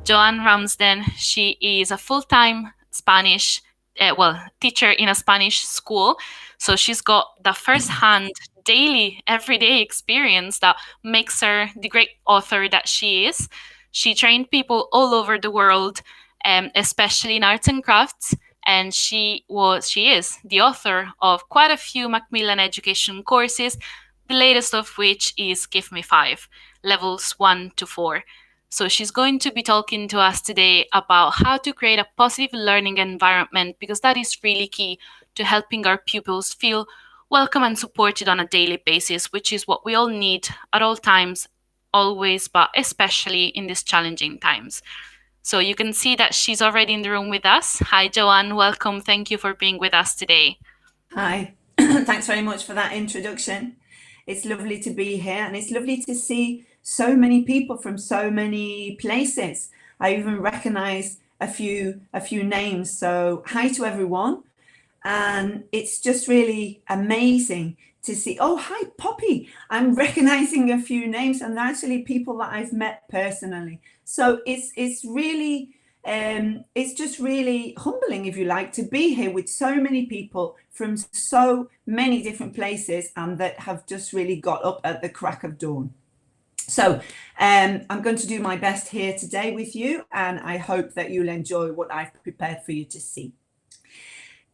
Joanne Ramsden. She is a full-time Spanish, teacher in a Spanish school. So she's got the first-hand, daily, everyday experience that makes her the great author that she is. She trained people all over the world, especially in arts and crafts. And she is the author of quite a few Macmillan education courses, the latest of which is Give Me Five, levels 1 to 4. So she's going to be talking to us today about how to create a positive learning environment, because that is really key to helping our pupils feel welcome and supported on a daily basis, which is what we all need at all times, always, but especially in these challenging times. So you can see that she's already in the room with us. Hi, Joanne. Welcome. Thank you for being with us today. Hi. Thanks very much for that introduction. It's lovely to be here, and it's lovely to see so many people from so many places. I even recognize a few names. So hi to everyone. And it's just really amazing to see. Oh, hi, Poppy. I'm recognizing a few names, and they're actually people that I've met personally. So it's just really humbling, if you like, to be here with so many people from so many different places, and that have just really got up at the crack of dawn. So I'm going to do my best here today with you, and I hope that you'll enjoy what I've prepared for you to see.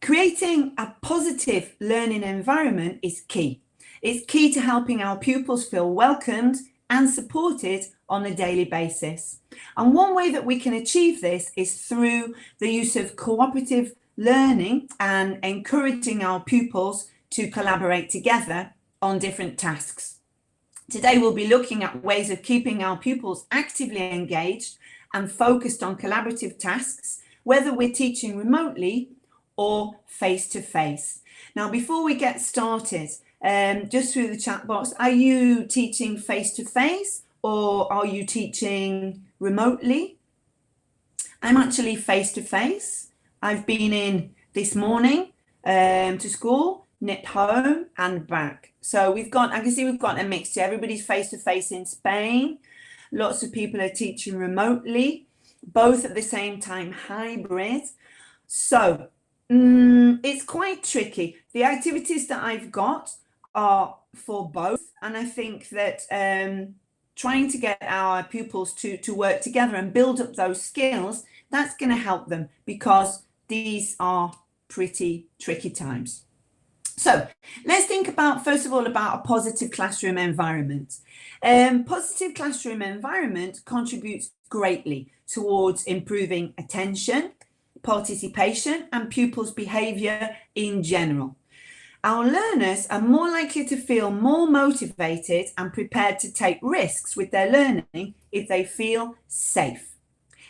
Creating a positive learning environment is key. It's key to helping our pupils feel welcomed and supported on a daily basis. And one way that we can achieve this is through the use of cooperative learning and encouraging our pupils to collaborate together on different tasks. Today we'll be looking at ways of keeping our pupils actively engaged and focused on collaborative tasks, whether we're teaching remotely or face-to-face. Now, before we get started, just through the chat box, are you teaching face-to-face or are you teaching remotely? I'm actually face-to-face. I've been in this morning to school, nipped home and back. So I can see we've got a mixture. Everybody's face-to-face in Spain. Lots of people are teaching remotely, both at the same time, hybrid. So it's quite tricky. The activities that I've got are for both, and I think that trying to get our pupils to work together and build up those skills, that's going to help them, because these are pretty tricky times. So let's think about, first of all, about a positive classroom environment. Positive classroom environment contributes greatly towards improving attention, participation, and pupils' behaviour in general. Our learners are more likely to feel more motivated and prepared to take risks with their learning if they feel safe.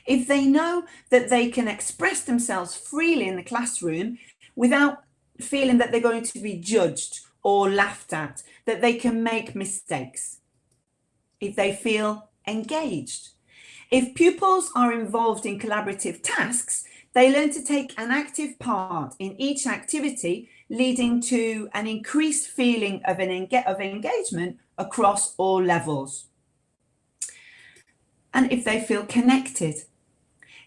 If they know that they can express themselves freely in the classroom without feeling that they're going to be judged or laughed at, that they can make mistakes. If they feel engaged. If pupils are involved in collaborative tasks, they learn to take an active part in each activity, leading to an increased feeling of engagement across all levels. And if they feel connected.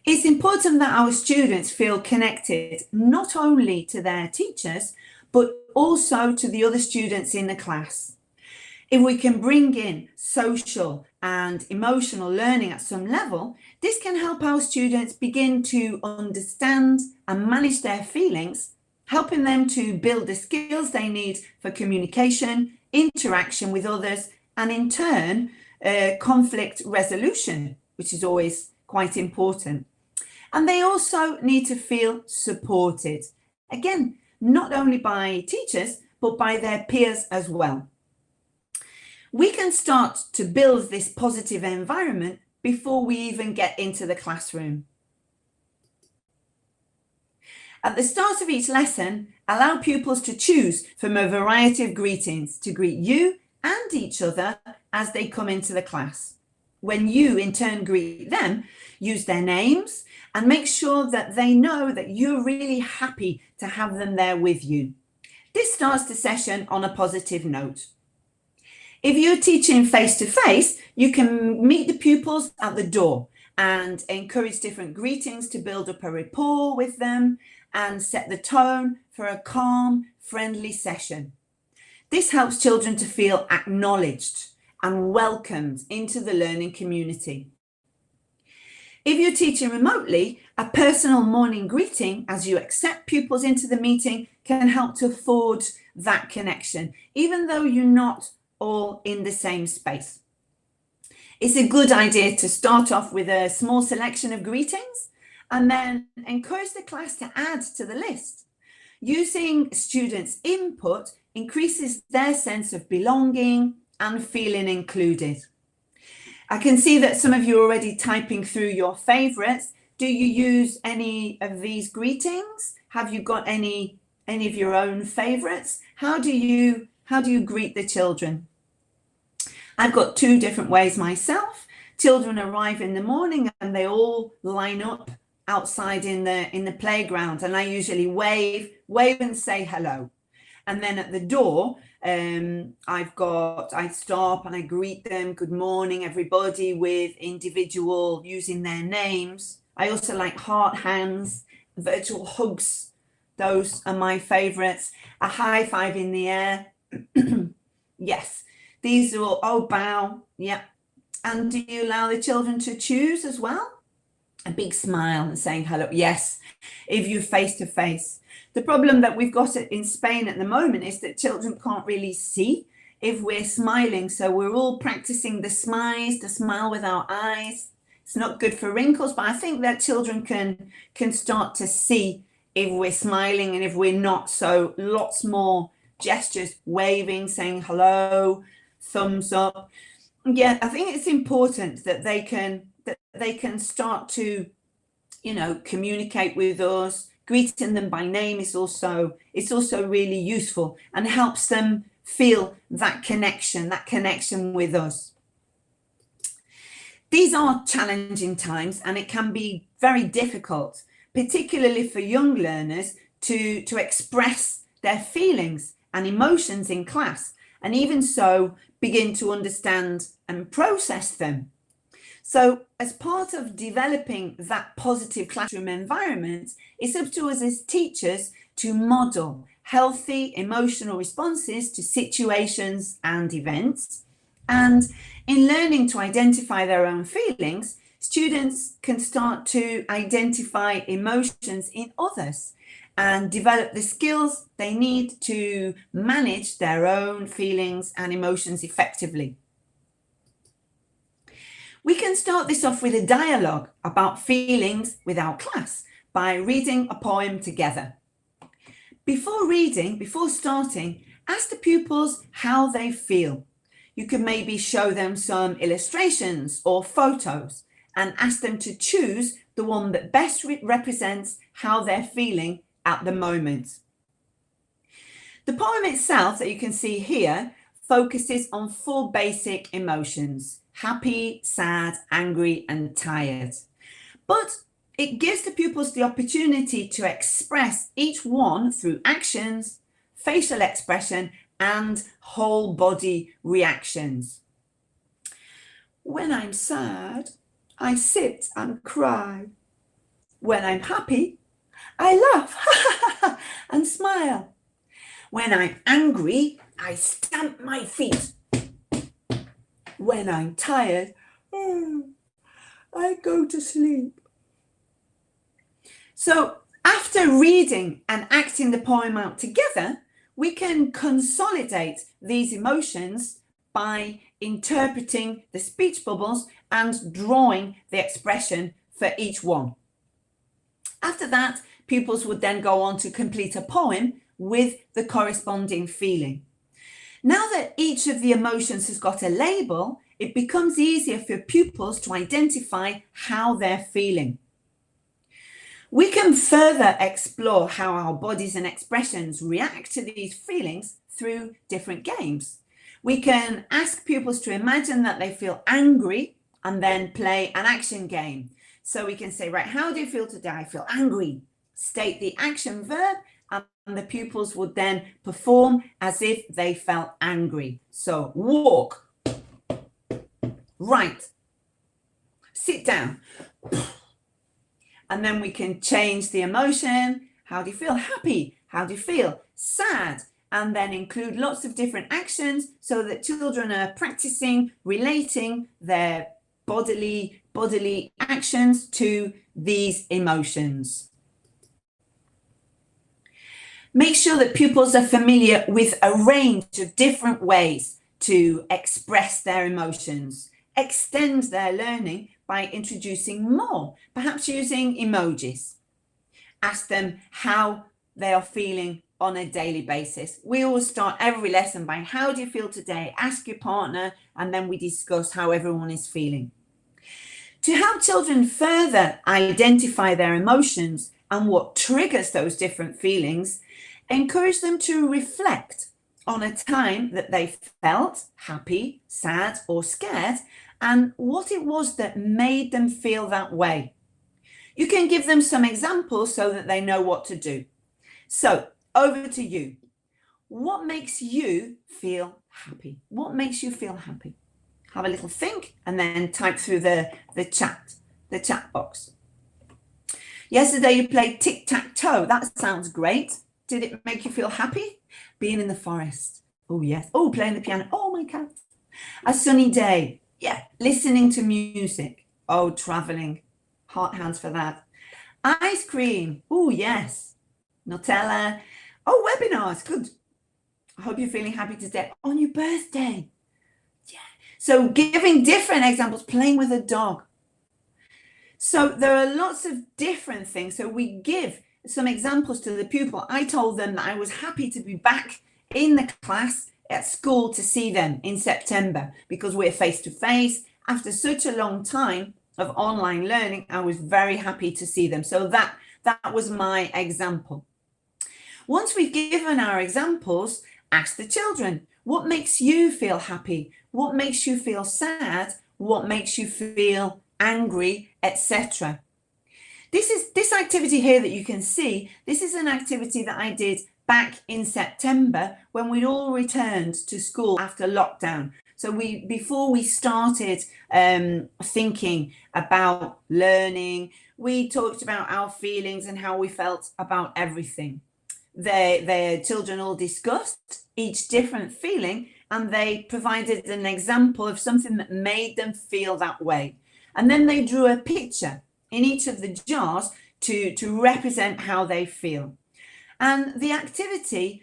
It's important that our students feel connected not only to their teachers, but also to the other students in the class. If we can bring in social and emotional learning at some level, this can help our students begin to understand and manage their feelings, helping them to build the skills they need for communication, interaction with others, and in turn, conflict resolution, which is always quite important. And they also need to feel supported. Again, not only by teachers, but by their peers as well. We can start to build this positive environment before we even get into the classroom. At the start of each lesson, allow pupils to choose from a variety of greetings to greet you and each other as they come into the class. When you in turn greet them, use their names and make sure that they know that you're really happy to have them there with you. This starts the session on a positive note. If you're teaching face-to-face, you can meet the pupils at the door and encourage different greetings to build up a rapport with them and set the tone for a calm, friendly session. This helps children to feel acknowledged and welcomed into the learning community. If you're teaching remotely, a personal morning greeting as you accept pupils into the meeting can help to forge that connection, even though you're not all in the same space. It's a good idea to start off with a small selection of greetings and then encourage the class to add to the list. Using students' input increases their sense of belonging and feeling included. I can see that some of you are already typing through your favorites. Do you use any of these greetings? Have you got any of your own favorites? How do you greet the children? I've got two different ways myself. Children arrive in the morning and they all line up outside in the playground, and I usually wave and say hello. And then at the door, I stop and I greet them, good morning, everybody, with individual using their names. I also like heart hands, virtual hugs. Those are my favorites. A high five in the air. Yes, these are all, oh, bow. Yeah. And do you allow the children to choose as well? A big smile and saying hello. Yes, if you're face to face. The problem that we've got in Spain at the moment is that children can't really see if we're smiling. So we're all practicing the smile with our eyes. It's not good for wrinkles, but I think that children can start to see if we're smiling and if we're not. So lots more gestures, waving, saying hello, thumbs up. Yeah, I think it's important that they can start to, communicate with us. Greeting them by name is also really useful and helps them feel that connection with us. These are challenging times, and it can be very difficult, particularly for young learners, to express their feelings and emotions in class, and even so begin to understand and process them. So as part of developing that positive classroom environment, it's up to us as teachers to model healthy emotional responses to situations and events. And in learning to identify their own feelings, students can start to identify emotions in others and develop the skills they need to manage their own feelings and emotions effectively. We can start this off with a dialogue about feelings with our class by reading a poem together. Before starting, ask the pupils how they feel. You can maybe show them some illustrations or photos and ask them to choose the one that best represents how they're feeling at the moment. The poem itself that you can see here focuses on 4 basic emotions: happy, sad, angry, and tired. But it gives the pupils the opportunity to express each one through actions, facial expression, and whole body reactions. When I'm sad, I sit and cry. When I'm happy, I laugh and smile. When I'm angry, I stamp my feet. When I'm tired, I go to sleep. So after reading and acting the poem out together, we can consolidate these emotions by interpreting the speech bubbles and drawing the expression for each one. After that, pupils would then go on to complete a poem with the corresponding feeling. Now that each of the emotions has got a label, it becomes easier for pupils to identify how they're feeling. We can further explore how our bodies and expressions react to these feelings through different games. We can ask pupils to imagine that they feel angry and then play an action game. So we can say, right, how do you feel today? I feel angry. State the action verb, and the pupils would then perform as if they felt angry. So walk, write, sit down. And then we can change the emotion. How do you feel? Happy. How do you feel? Sad. And then include lots of different actions so that children are practicing relating their bodily actions to these emotions. Make sure that pupils are familiar with a range of different ways to express their emotions. Extend their learning by introducing more, perhaps using emojis. Ask them how they are feeling on a daily basis. We always start every lesson by how do you feel today? Ask your partner, and then we discuss how everyone is feeling. To help children further identify their emotions and what triggers those different feelings, encourage them to reflect on a time that they felt happy, sad, or scared, and what it was that made them feel that way. You can give them some examples so that they know what to do. So, over to you. What makes you feel happy? What makes you feel happy? Have a little think and then type through the chat box. Yesterday you played tic-tac-toe. That sounds great. Did it make you feel happy? Being in the forest. Oh, yes. Oh, playing the piano. Oh, my cat. A sunny day. Yeah. Listening to music. Oh, traveling. Heart hands for that. Ice cream. Oh, yes. Nutella. Oh, webinars. Good. I hope you're feeling happy today. On your birthday. Yeah. So giving different examples, playing with a dog. So there are lots of different things. So we give some examples to the pupil. I told them that I was happy to be back in the class at school to see them in September because we're face to face. After such a long time of online learning, I was very happy to see them. So that was my example. Once we've given our examples, ask the children, what makes you feel happy? What makes you feel sad? What makes you feel angry, etc. This activity here that you can see, this is an activity that I did back in September when we'd all returned to school after lockdown. So before we started thinking about learning, we talked about our feelings and how we felt about everything. The children all discussed each different feeling and they provided an example of something that made them feel that way. And then they drew a picture in each of the jars to represent how they feel. And the activity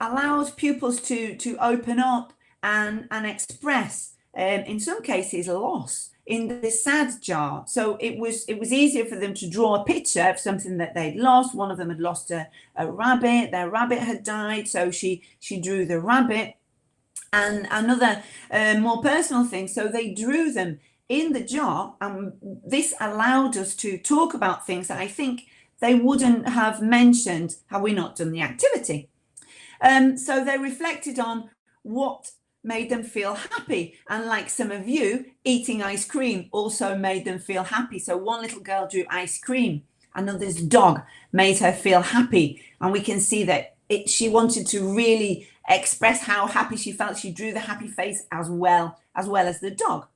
allows pupils to open up and express, in some cases, loss in the sad jar. So it was easier for them to draw a picture of something that they'd lost. One of them had lost a rabbit. Their rabbit had died, so she drew the rabbit. And another more personal thing, so they drew them in the jar, and this allowed us to talk about things that I think they wouldn't have mentioned had we not done the activity. So they reflected on what made them feel happy, and like some of you, eating ice cream also made them feel happy. So one little girl drew ice cream, another's dog made her feel happy, and we can see that she wanted to really express how happy she felt. She drew the happy face as well as the dog.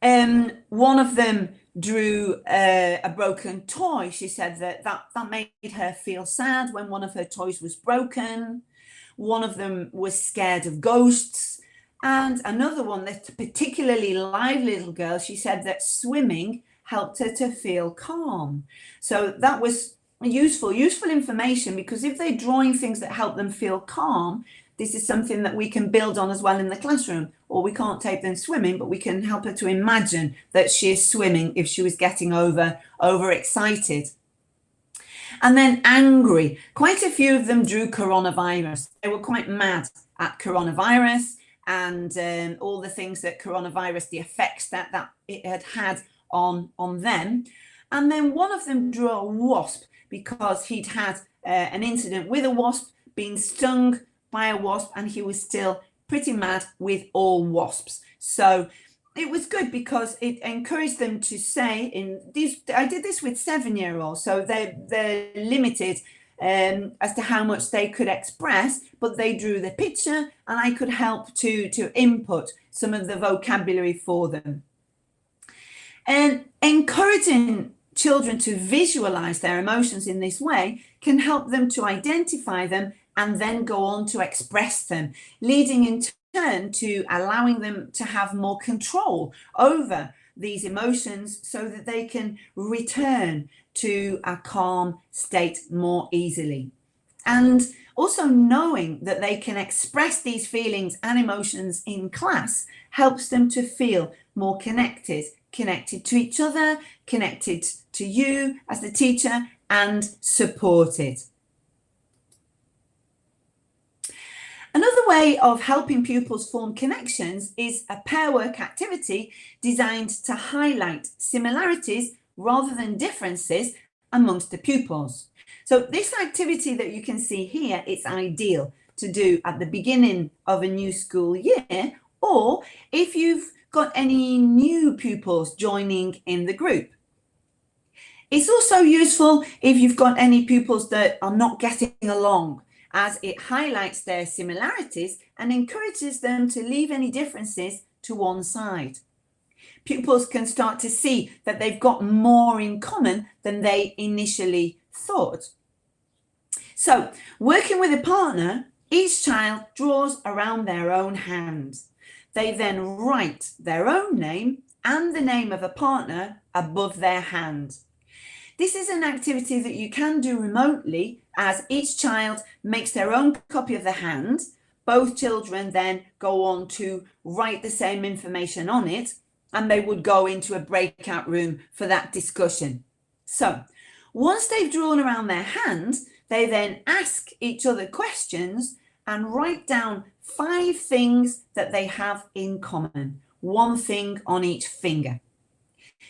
One of them drew a broken toy. She said that made her feel sad when one of her toys was broken. One of them was scared of ghosts. And another one, that particularly lively little girl, she said that swimming helped her to feel calm. So that was useful information, because if they're drawing things that help them feel calm, this is something that we can build on as well in the classroom. Or we can't take them swimming, but we can help her to imagine that she is swimming if she was getting overexcited. And then angry. Quite a few of them drew coronavirus. They were quite mad at coronavirus and all the things that coronavirus, the effects that it had on them. And then one of them drew a wasp because he'd had an incident with a wasp, being stung by a wasp, and he was still pretty mad with all wasps. So it was good because it encouraged them to say, I did this with 7-year-olds, so they're limited as to how much they could express, but they drew the picture and I could help to input some of the vocabulary for them. And encouraging children to visualize their emotions in this way can help them to identify them and then go on to express them, leading in turn to allowing them to have more control over these emotions so that they can return to a calm state more easily. And also knowing that they can express these feelings and emotions in class helps them to feel more connected to each other, connected to you as the teacher, and supported. Another way of helping pupils form connections is a pairwork activity designed to highlight similarities rather than differences amongst the pupils. So this activity that you can see here, it's ideal to do at the beginning of a new school year, or if you've got any new pupils joining in the group. It's also useful if you've got any pupils that are not getting along, as it highlights their similarities and encourages them to leave any differences to one side. Pupils can start to see that they've got more in common than they initially thought. So, working with a partner, each child draws around their own hand. They then write their own name and the name of a partner above their hand. This is an activity that you can do remotely, as each child makes their own copy of the hand. Both children then go on to write the same information on it, and they would go into a breakout room for that discussion. So once they've drawn around their hand, they then ask each other questions and write down 5 things that they have in common, 1 thing on each finger.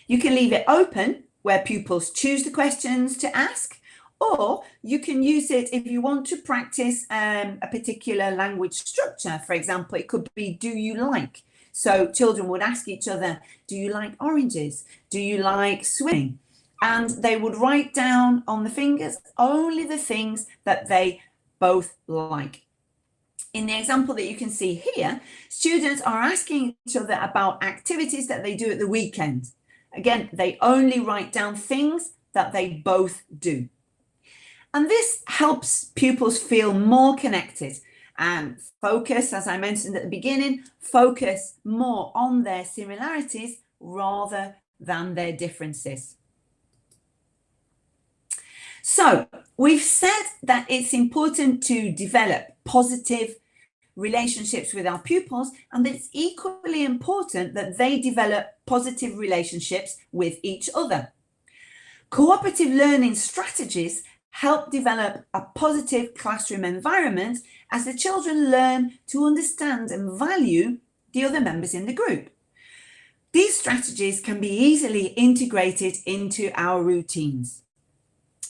You can leave it open where pupils choose the questions to ask, or you can use it if you want to practice a particular language structure. For example, it could be, do you like? So children would ask each other, do you like oranges? Do you like swimming? And they would write down on the fingers only the things that they both like. In the example that you can see here, students are asking each other about activities that they do at the weekend. Again, they only write down things that they both do. And this helps pupils feel more connected and focus, as I mentioned at the beginning, focus more on their similarities rather than their differences. So we've said that it's important to develop positive relationships with our pupils, and it's equally important that they develop positive relationships with each other. Cooperative learning strategies help develop a positive classroom environment as the children learn to understand and value the other members in the group. These strategies can be easily integrated into our routines.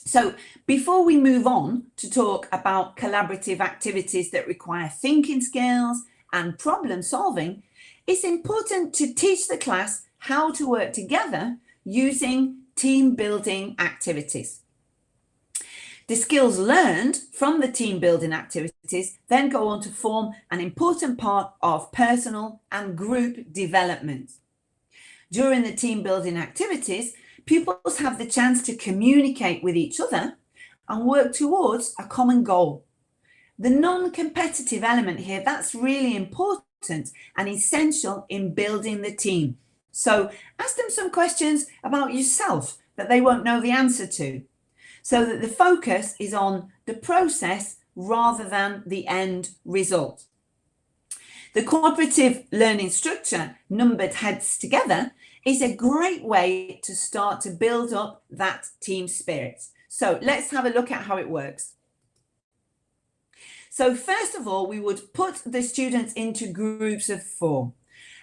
So before we move on to talk about collaborative activities that require thinking skills and problem solving, it's important to teach the class how to work together using team building activities. The skills learned from the team building activities then go on to form an important part of personal and group development. During the team building activities, pupils have the chance to communicate with each other and work towards a common goal. The non-competitive element here, that's really important and essential in building the team. So ask them some questions about yourself that they won't know the answer to, so that the focus is on the process rather than the end result. The cooperative learning structure, numbered heads together, is a great way to start to build up that team spirit. So let's have a look at how it works. So first of all, we would put the students into groups of 4.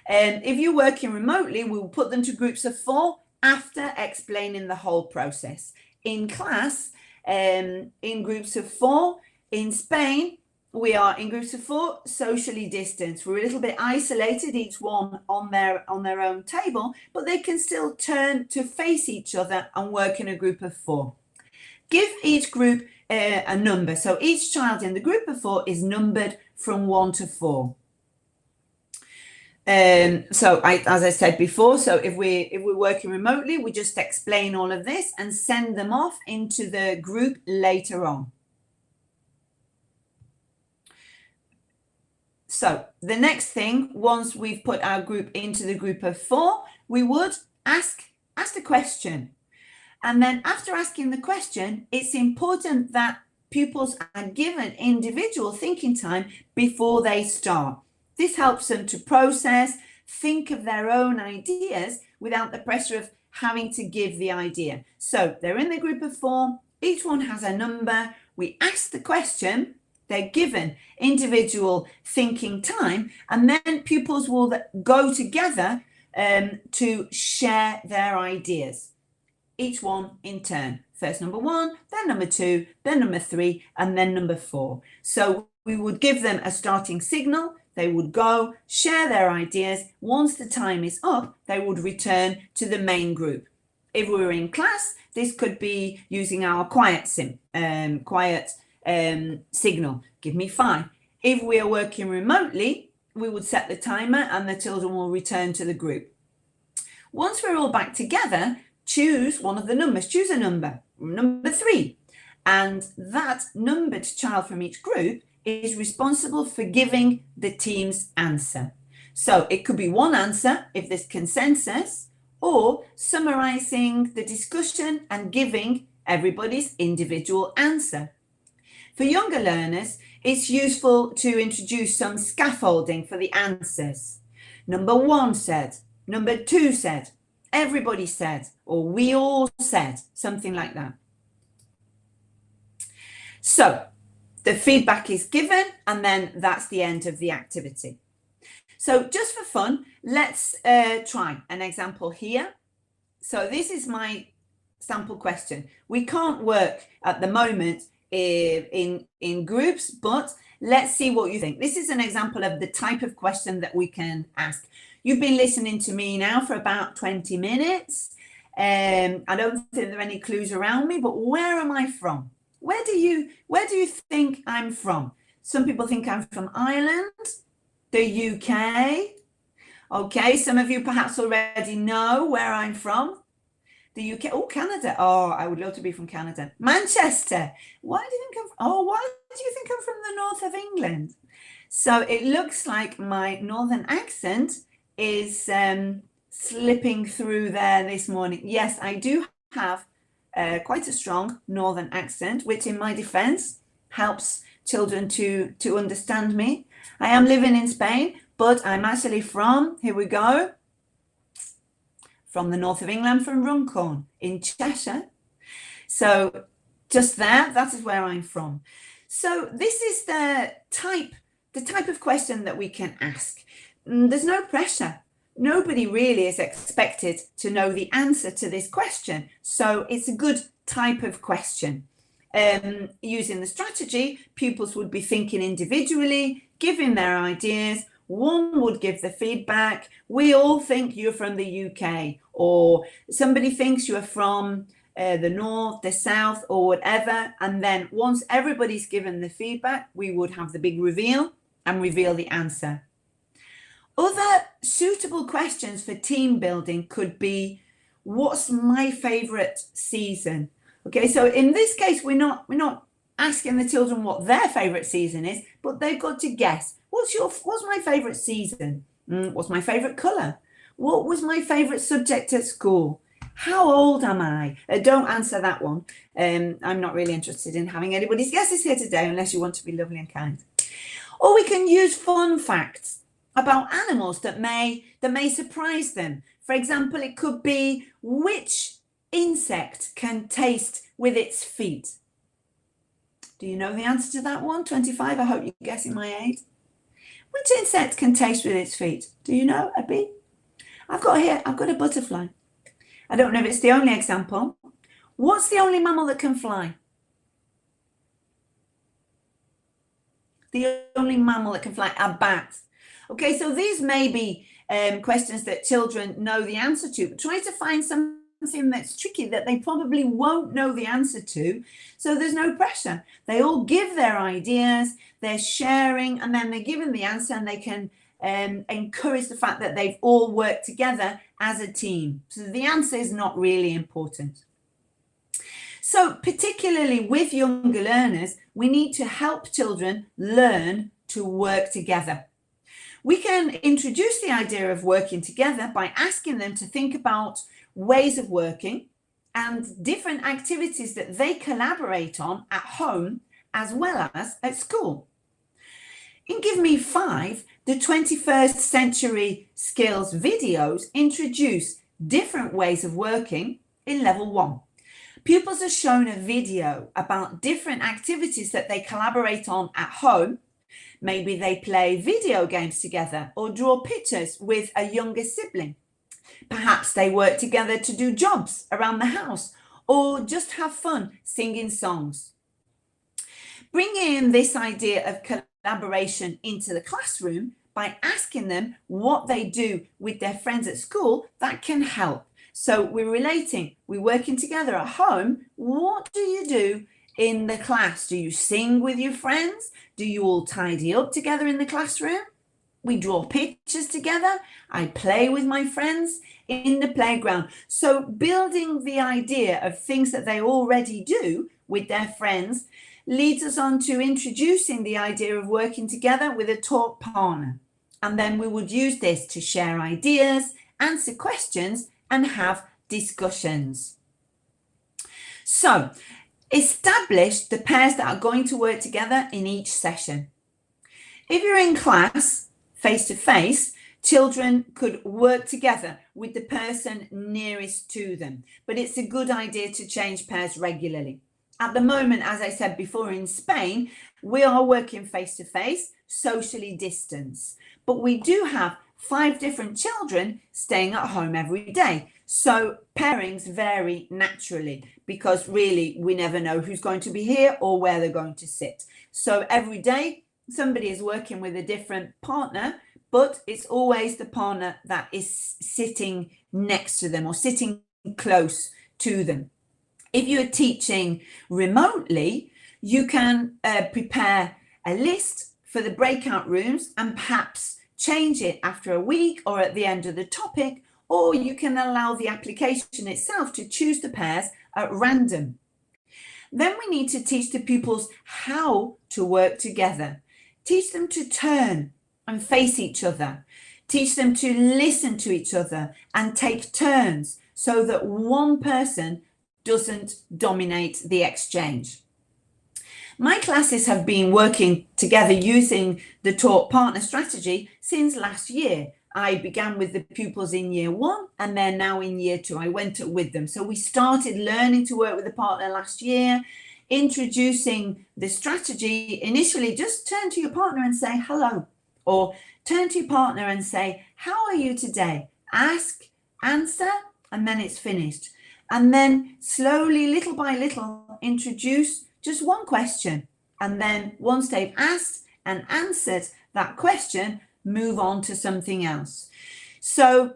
And if you're working remotely, we'll put them to groups of 4 after explaining the whole process. In class, in groups of 4, in Spain, we are in groups of 4, socially distanced. We're a little bit isolated, each one on their own table, but they can still turn to face each other and work in a group of 4. Give each group a number. So each child in the group of 4 is numbered from 1 to 4. As I said before, so if we're working remotely, we just explain all of this and send them off into the group later on. So the next thing, once we've put our group into the group of 4, we would ask the question. And then after asking the question, it's important that pupils are given individual thinking time before they start. This helps them to process, think of their own ideas without the pressure of having to give the idea. So they're in the group of 4, each one has a number, we ask the question, they're given individual thinking time, and then pupils will go together to share their ideas, each one in turn. First number 1, then number 2, then number 3, and then number 4. So we would give them a starting signal, they would go, share their ideas. Once the time is up, they would return to the main group. If we were in class, this could be using our quiet signal, give me 5. If we are working remotely, we would set the timer and the children will return to the group. Once we're all back together, choose one of the numbers, choose a number 3, and that numbered child from each group is responsible for giving the team's answer. So it could be one answer if there's consensus, or summarizing the discussion and giving everybody's individual answer. For younger learners, it's useful to introduce some scaffolding for the answers. Number 1 said, number 2 said, everybody said, or we all said, something like that. So the feedback is given, and then that's the end of the activity. So just for fun, let's try an example here. So this is my sample question. We can't work at the moment in groups, but let's see what you think. This is an example of the type of question that we can ask. You've been listening to me now for about 20 minutes. I don't think there are any clues around me, but where am I from? Where do you think I'm from? Some people think I'm from Ireland, the UK. Okay, some of you perhaps already know where I'm from. The UK, oh, Canada. Oh, I would love to be from Canada. Manchester. Why do you think why do you think I'm from the north of England? So it looks like my northern accent is slipping through there this morning. Yes, I do have quite a strong northern accent, which in my defense helps children to understand me. I am living in Spain, but I'm actually from, here we go, from the north of England, from Runcorn in Cheshire. So just there, that is where I'm from. So this is the type of question that we can ask. There's no pressure. Nobody really is expected to know the answer to this question. So it's a good type of question. Using the strategy, pupils would be thinking individually, giving their ideas. One would give the feedback. We all think you're from the UK, or somebody thinks you're from the north, the south, or whatever. And then once everybody's given the feedback, we would have the big reveal and reveal the answer. Other suitable questions for team building could be, what's my favorite season? Okay, so in this case, we're not asking the children what their favorite season is, but they've got to guess. What's my favorite season? What's my favorite color? What was my favorite subject at school? How old am I? Don't answer that one. I'm not really interested in having anybody's guesses here today, unless you want to be lovely and kind. Or we can use fun facts about animals that may surprise them. For example, it could be, which insect can taste with its feet? Do you know the answer to that one? 25, I hope you're guessing my age. Which insect can taste with its feet? Do you know, a bee? I've got a butterfly. I don't know if it's the only example. What's the only mammal that can fly? The only mammal that can fly, a bat. Okay, so these may be questions that children know the answer to, but try to find something that's tricky that they probably won't know the answer to. So there's no pressure. They all give their ideas, they're sharing, and then they're given the answer, and they can encourage the fact that they've all worked together as a team. So the answer is not really important. So particularly with younger learners, we need to help children learn to work together. We can introduce the idea of working together by asking them to think about ways of working and different activities that they collaborate on at home as well as at school. In Give Me 5, the 21st Century Skills videos introduce different ways of working in level 1. Pupils are shown a video about different activities that they collaborate on at home. Maybe they play video games together or draw pictures with a younger sibling. Perhaps they work together to do jobs around the house or just have fun singing songs. Bringing this idea of collaboration into the classroom by asking them what they do with their friends at school, that can help. So we're relating, we're working together at home. What do you do in the class? Do you sing with your friends? Do you all tidy up together in the classroom? We draw pictures together. I play with my friends in the playground. So building the idea of things that they already do with their friends leads us on to introducing the idea of working together with a talk partner. And then we would use this to share ideas, answer questions, and have discussions. So establish the pairs that are going to work together in each session. If you're in class, face-to-face, children could work together with the person nearest to them, but it's a good idea to change pairs regularly. At the moment, as I said before, in Spain, we are working face-to-face, socially distanced, but we do have 5 different children staying at home every day. So pairings vary naturally because really we never know who's going to be here or where they're going to sit. So every day somebody is working with a different partner, but it's always the partner that is sitting next to them or sitting close to them. If you're teaching remotely, you can prepare a list for the breakout rooms and perhaps change it after a week or at the end of the topic, or you can allow the application itself to choose the pairs at random. Then we need to teach the pupils how to work together. Teach them to turn and face each other. Teach them to listen to each other and take turns so that one person doesn't dominate the exchange. My classes have been working together using the talk partner strategy since last year. I began with the pupils in year 1 and they're now in year 2. I went with them. So we started learning to work with a partner last year, introducing the strategy. Initially, just turn to your partner and say hello, or turn to your partner and say, how are you today? Ask, answer, and then it's finished. And then slowly, little by little, introduce just one question, and then once they've asked and answered that question, move on to something else. So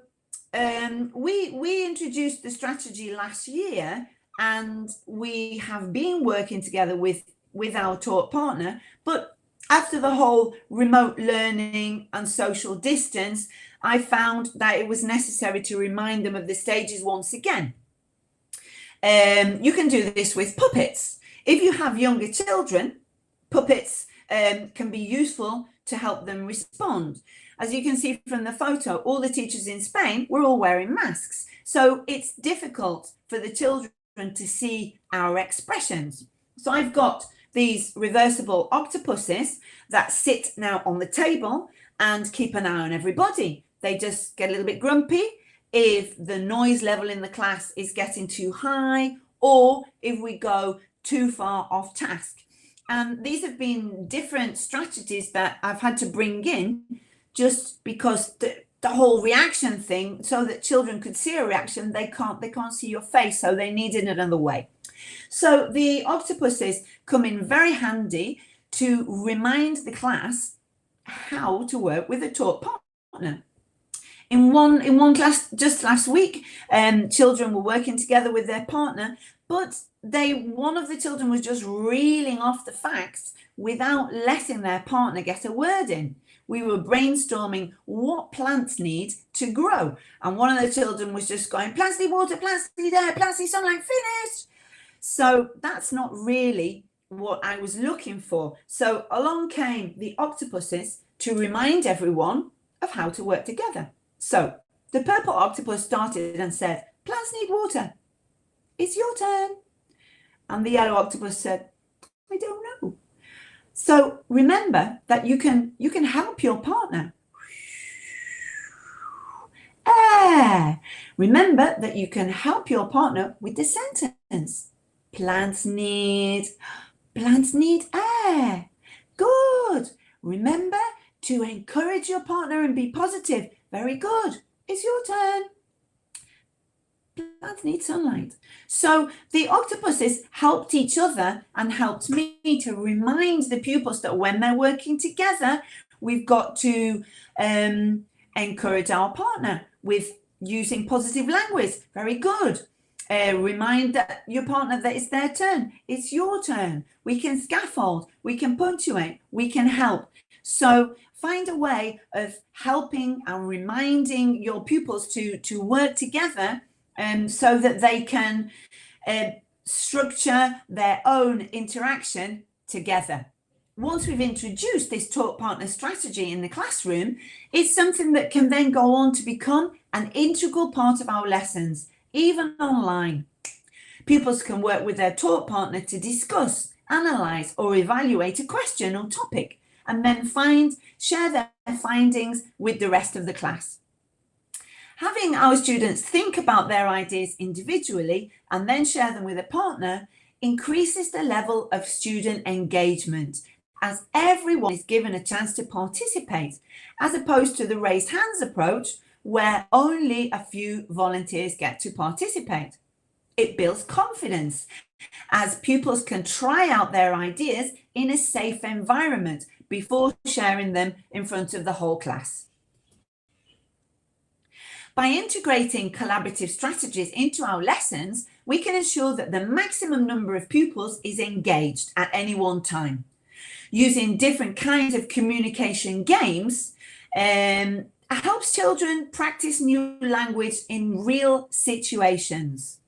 we introduced the strategy last year, and we have been working together with our talk partner. But after the whole remote learning and social distance, I found that it was necessary to remind them of the stages once again. You can do this with puppets. If you have younger children, puppets can be useful to help them respond. As you can see from the photo, all the teachers in Spain were all wearing masks. So it's difficult for the children to see our expressions. So I've got these reversible octopuses that sit now on the table and keep an eye on everybody. They just get a little bit grumpy if the noise level in the class is getting too high, or if we go too far off task. And these have been different strategies that I've had to bring in just because the whole reaction thing, so that children could see a reaction, they can't see your face, so they needed another way. So the octopuses come in very handy to remind the class how to work with a talk partner. In one class just last week, children were working together with their partner, but one of the children was just reeling off the facts without letting their partner get a word in. we were brainstorming what plants need to grow. And one of the children was just going, plants need water, plants need air, plants need sunlight, finished. So that's not really what I was looking for. So along came the octopuses to remind everyone of how to work together. So the purple octopus started and said, plants need water. It's your turn. And the yellow octopus said, I don't know. So remember that you can help your partner. Remember that you can help your partner with the sentence. Plants need air. Good. Remember to encourage your partner and be positive. Very good. It's your turn. Plants need sunlight. So the octopuses helped each other and helped me to remind the pupils that when they're working together, we've got to encourage our partner with using positive language. Very good. Remind your partner that it's their turn. It's your turn. We can scaffold, we can punctuate, we can help. So find a way of helping and reminding your pupils to work together so that they can structure their own interaction together. Once we've introduced this taught partner strategy in the classroom, it's something that can then go on to become an integral part of our lessons, even online. Pupils can work with their taught partner to discuss, analyse or evaluate a question or topic, and then share their findings with the rest of the class. Having our students think about their ideas individually and then share them with a partner increases the level of student engagement, as everyone is given a chance to participate, as opposed to the raised hands approach where only a few volunteers get to participate. It builds confidence as pupils can try out their ideas in a safe environment before sharing them in front of the whole class. By integrating collaborative strategies into our lessons, we can ensure that the maximum number of pupils is engaged at any one time. Using different kinds of communication games helps children practice new language in real situations.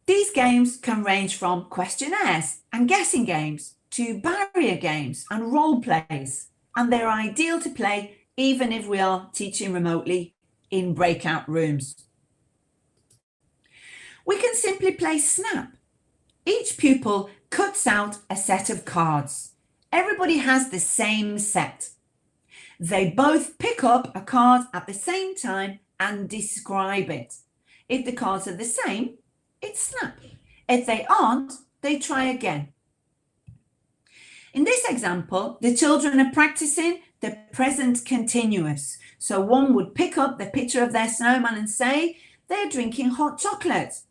These games can range from questionnaires and guessing games to barrier games and role plays, and they're ideal to play even if we are teaching remotely in breakout rooms. We can simply play Snap. Each pupil cuts out a set of cards. Everybody has the same set. They both pick up a card at the same time and describe it. If the cards are the same, it's Snap. If they aren't, they try again. In this example, the children are practicing the present continuous. So one would pick up the picture of their snowman and say, they're drinking hot chocolate.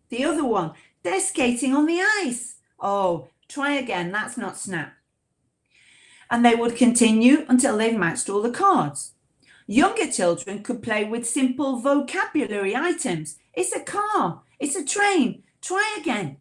The other one, they're skating on the ice. Oh, try again, that's not Snap. And they would continue until they've matched all the cards. Younger children could play with simple vocabulary items. It's a car, it's a train, try again.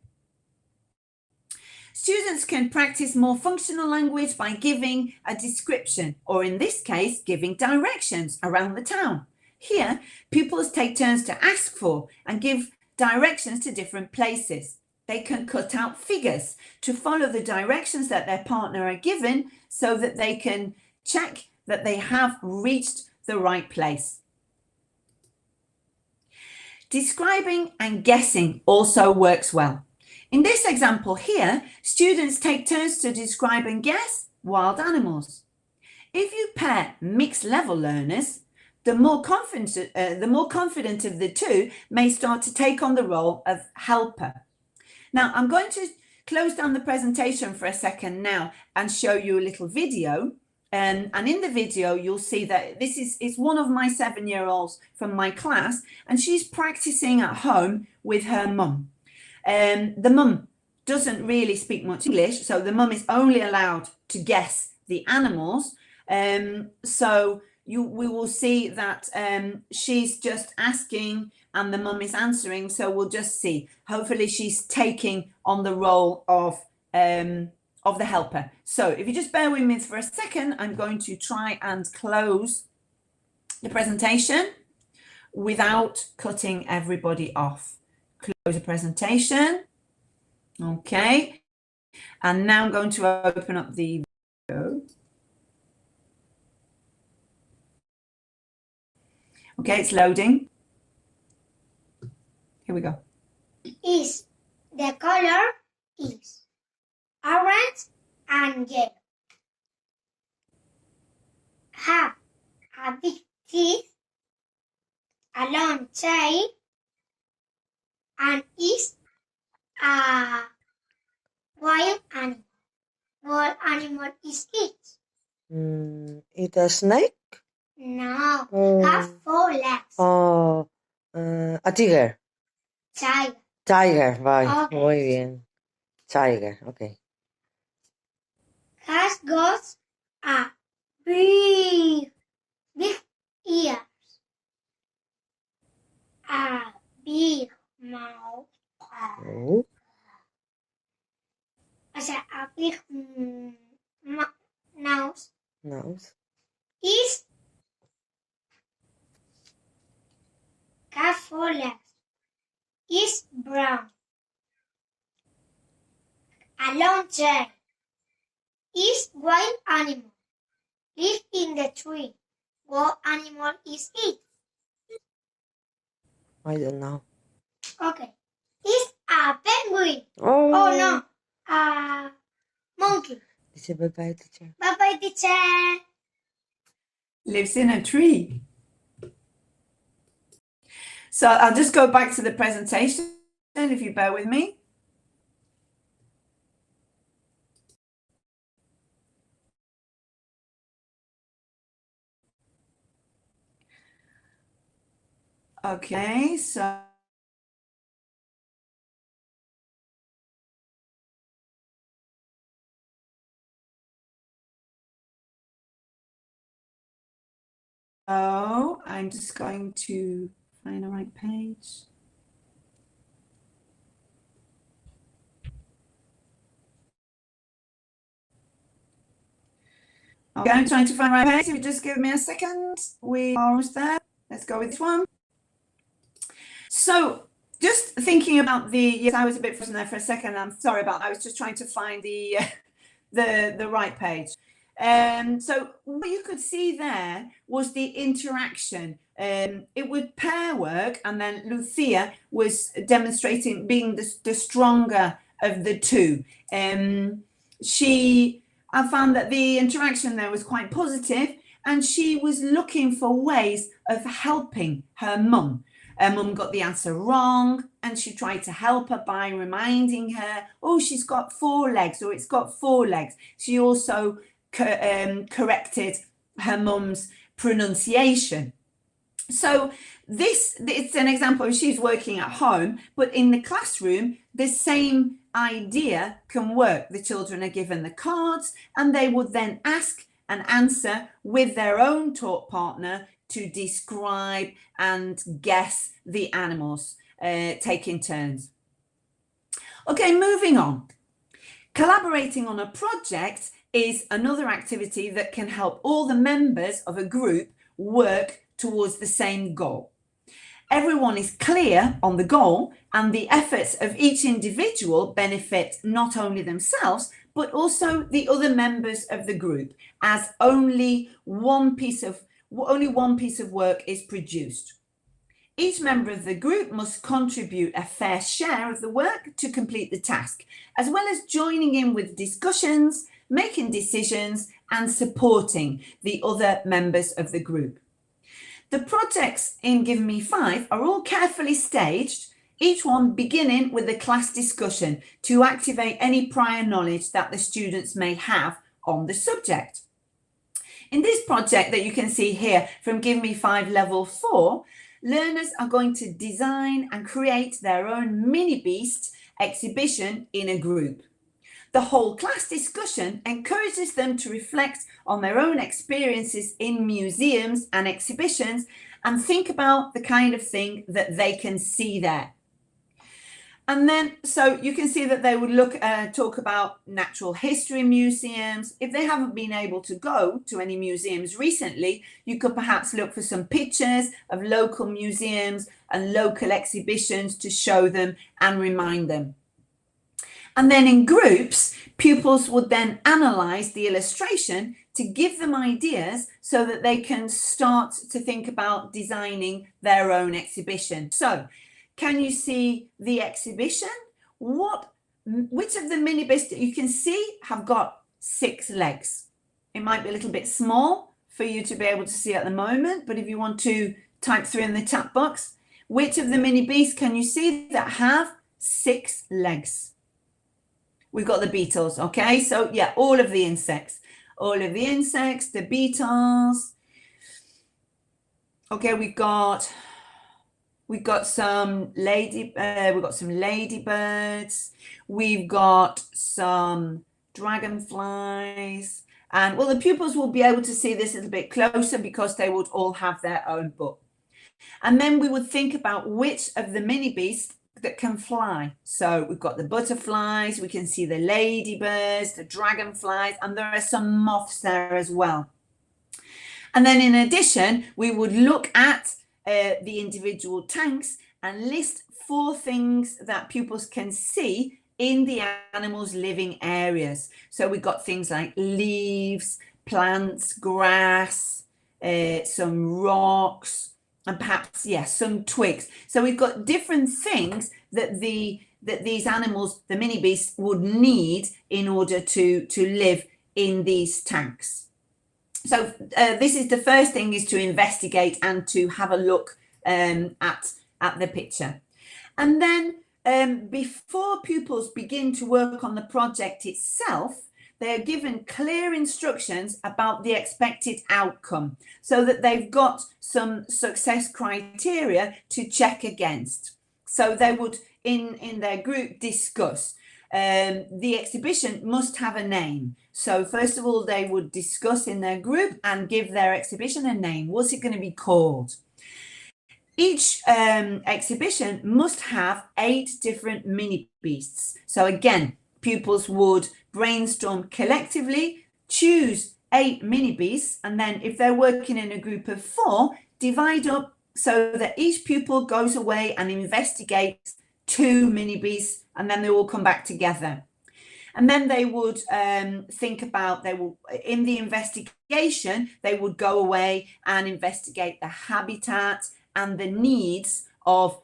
Students can practice more functional language by giving a description, or in this case, giving directions around the town. Here, pupils take turns to ask for and give directions to different places. They can cut out figures to follow the directions that their partner are given so that they can check that they have reached the right place. Describing and guessing also works well. In this example here, students take turns to describe and guess wild animals. If you pair mixed level learners, the more confident of the two may start to take on the role of helper. Now, I'm going to close down the presentation for a second now and show you a little video. And in the video, you'll see that this is one of my 7-year-olds from my class, and she's practicing at home with her mum. The mum doesn't really speak much English, so the mum is only allowed to guess the animals. So we will see that she's just asking and the mum is answering. So we'll just see. Hopefully she's taking on the role of of the helper. So if you just bear with me for a second, I'm going to try and close the presentation without cutting everybody off. Close the presentation. Okay. And now I'm going to open up the video. Okay, it's loading. Here we go. Is the color is orange and yellow. Have a big teeth, a long tail, and is a wild animal. What animal is it? It a snake? No, have 4 legs. Oh, a tiger. Tiger. Tiger, right. Okay. Muy bien. Tiger, okay. Has got a big ears, a big mouth, Oh, o sea, a big nose. nose. Is have 4 legs. Is brown. A long tail. Is wild animal. Live in the tree. What animal is it? I don't know. Okay. Is a penguin. Oh, Oh no. A monkey. Dice bye-bye, teacher. Bye bye, teacher. Lives in a tree. So I'll just go back to the presentation if you bear with me. Okay, so I'm just going to find the right page. Okay, I'm trying to find the right page. If you just give me a second, we are almost there. Let's go with this one. So just thinking about yes, I was a bit frozen there for a second. I'm sorry about that. I was just trying to find the right page. So what you could see there was the interaction. It was pair work, and then Lucia was demonstrating being the stronger of the two. I found that the interaction there was quite positive, and she was looking for ways of helping her mum. Her mum got the answer wrong, and she tried to help her by reminding her, oh, she's got 4 legs, or it's got 4 legs. She also corrected her mum's pronunciation. So it's an example of she's working at home, but in the classroom, the same idea can work. The children are given the cards, and they would then ask and answer with their own talk partner to describe and guess the animals, taking turns. Okay, moving on. Collaborating on a project is another activity that can help all the members of a group work towards the same goal. Everyone is clear on the goal, and the efforts of each individual benefit not only themselves, but also the other members of the group, as only one piece of work is produced. Each member of the group must contribute a fair share of the work to complete the task, as well as joining in with discussions, making decisions, and supporting the other members of the group. The projects in Give Me 5 are all carefully staged, each one beginning with a class discussion to activate any prior knowledge that the students may have on the subject. In this project that you can see here from Give Me 5 Level 4, learners are going to design and create their own mini beast exhibition in a group. The whole class discussion encourages them to reflect on their own experiences in museums and exhibitions and think about the kind of thing that they can see there. And then, so you can see that they would talk about natural history museums. If they haven't been able to go to any museums recently, you could perhaps look for some pictures of local museums and local exhibitions to show them and remind them. And then in groups, pupils would then analyse the illustration to give them ideas so that they can start to think about designing their own exhibition. So, can you see the exhibition? Which of the mini beasts that you can see have got 6 legs? It might be a little bit small for you to be able to see at the moment, but if you want to type through in the chat box, which of the mini beasts can you see that have 6 legs? We've got the beetles, okay? So yeah, all of the insects, the beetles. Okay, we've got some ladybirds, we've got some dragonflies, and well, the pupils will be able to see this a little bit closer because they would all have their own book. And then we would think about which of the mini beasts that can fly. So we've got the butterflies, we can see the ladybirds, the dragonflies, and there are some moths there as well. And then in addition, we would look at the individual tanks and list 4 things that pupils can see in the animals' living areas. So we've got things like leaves, plants, grass, some rocks, and perhaps, yes, some twigs. So we've got different things that these animals, the mini beasts, would need in order to live in these tanks. So this is the first thing, is to investigate and to have a look at the picture. And then before pupils begin to work on the project itself, they are given clear instructions about the expected outcome so that they've got some success criteria to check against. So they would, in their group, discuss. The exhibition must have a name. So first of all, they would discuss in their group and give their exhibition a name. What's it going to be called? Each exhibition must have 8 different mini beasts. So again, pupils would brainstorm collectively, choose 8 mini beasts, and then if they're working in a group of 4, divide up so that each pupil goes away and investigates 2 mini beasts, and then they all come back together. And then they would think about, in the investigation, they would go away and investigate the habitat and the needs of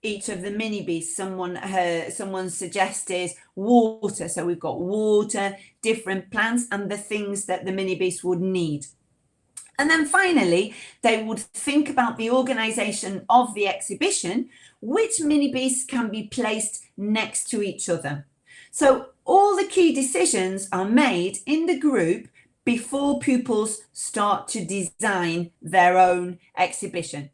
each of the mini beasts. Someone suggested water. So we've got water, different plants, and the things that the mini beasts would need. And then finally, they would think about the organization of the exhibition, which mini beasts can be placed next to each other. So all the key decisions are made in the group before pupils start to design their own exhibition.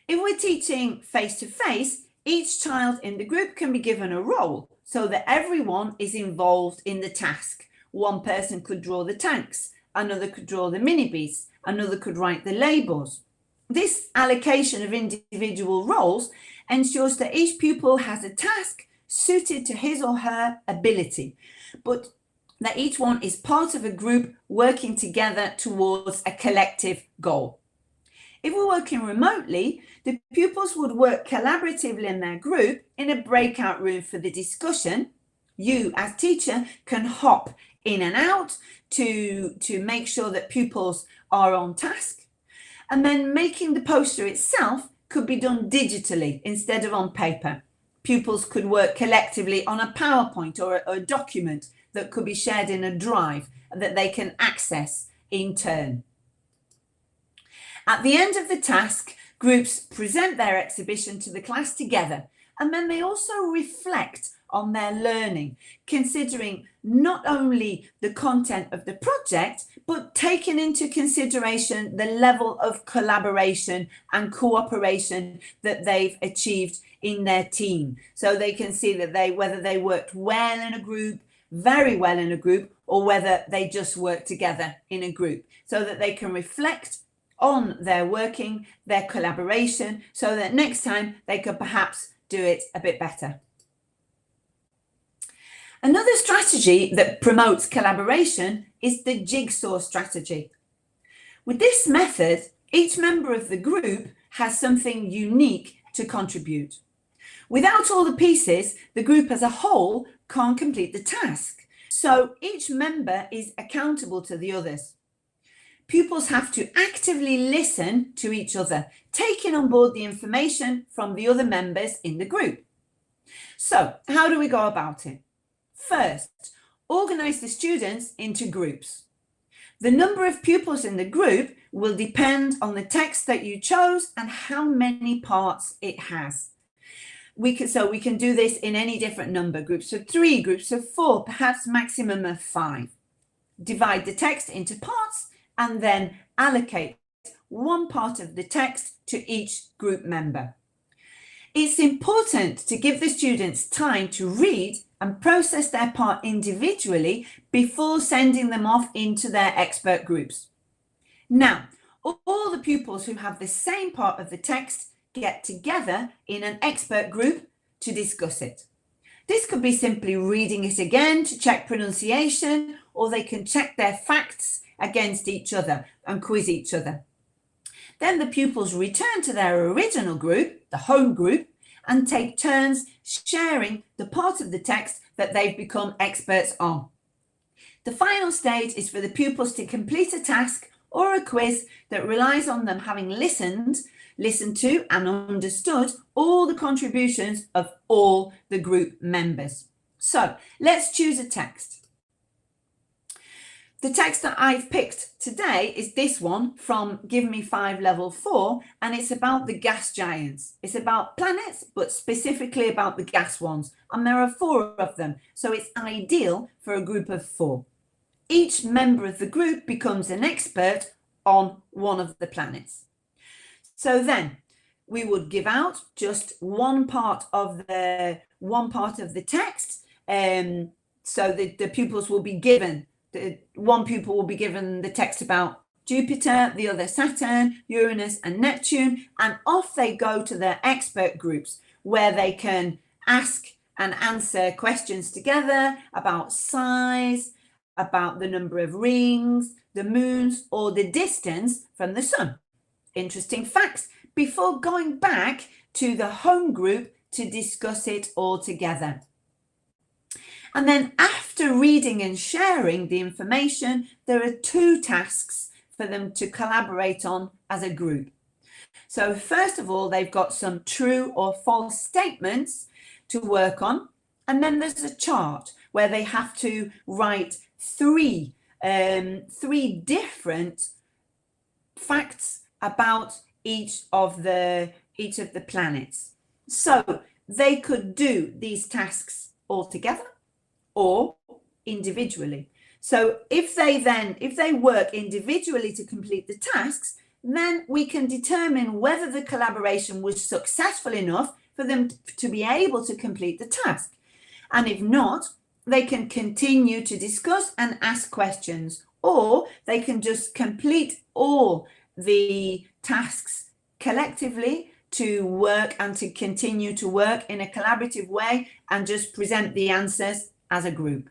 If we're teaching face-to-face, each child in the group can be given a role so that everyone is involved in the task. One person could draw the tanks, another could draw the mini beasts, another could write the labels. This allocation of individual roles ensures that each pupil has a task suited to his or her ability, but that each one is part of a group working together towards a collective goal. If we're working remotely, the pupils would work collaboratively in their group in a breakout room for the discussion. You, as teacher, can hop in and out to make sure that pupils are on task. And then making the poster itself could be done digitally instead of on paper. Pupils could work collectively on a PowerPoint or a document that could be shared in a drive that they can access in turn. At the end of the task, groups present their exhibition to the class together, and then they also reflect on their learning, considering not only the content of the project, but taking into consideration the level of collaboration and cooperation that they've achieved in their team. So they can see that whether they worked well in a group, very well in a group, or whether they just worked together in a group, so that they can reflect on their working, their collaboration, so that next time they could perhaps do it a bit better. Another strategy that promotes collaboration is the Jigsaw Strategy. With this method, each member of the group has something unique to contribute. Without all the pieces, the group as a whole can't complete the task. So each member is accountable to the others. Pupils have to actively listen to each other, taking on board the information from the other members in the group. So how do we go about it? First, organize the students into groups. The number of pupils in the group will depend on the text that you chose and how many parts it has. We can do this in any different number, groups of 3, groups of 4, perhaps maximum of 5. Divide the text into parts and then allocate one part of the text to each group member. It's important to give the students time to read and process their part individually before sending them off into their expert groups. Now, all the pupils who have the same part of the text get together in an expert group to discuss it. This could be simply reading it again to check pronunciation, or they can check their facts against each other and quiz each other. Then the pupils return to their original group, the home group, and take turns sharing the part of the text that they've become experts on. The final stage is for the pupils to complete a task or a quiz that relies on them having listened to and understood all the contributions of all the group members. So let's choose a text. The text that I've picked today is this one from Give Me 5 Level 4, and it's about the gas giants. It's about planets, but specifically about the gas ones. And there are 4 of them, so it's ideal for a group of 4. Each member of the group becomes an expert on one of the planets. So then we would give out just one part of the text. So the pupils will be given, one pupil will be given the text about Jupiter, the other Saturn, Uranus and Neptune, and off they go to their expert groups where they can ask and answer questions together about size, about the number of rings, the moons, or the distance from the sun. Interesting facts before going back to the home group to discuss it all together. And then after reading and sharing the information, there are 2 tasks for them to collaborate on as a group. So first of all, they've got some true or false statements to work on. And then there's a chart where they have to write 3 different facts about each of the planets. So they could do these tasks all together or individually. So if they work individually to complete the tasks, then we can determine whether the collaboration was successful enough for them to be able to complete the task. And if not, they can continue to discuss and ask questions, or they can just complete all the tasks collectively to work and to continue to work in a collaborative way and just present the answers as a group.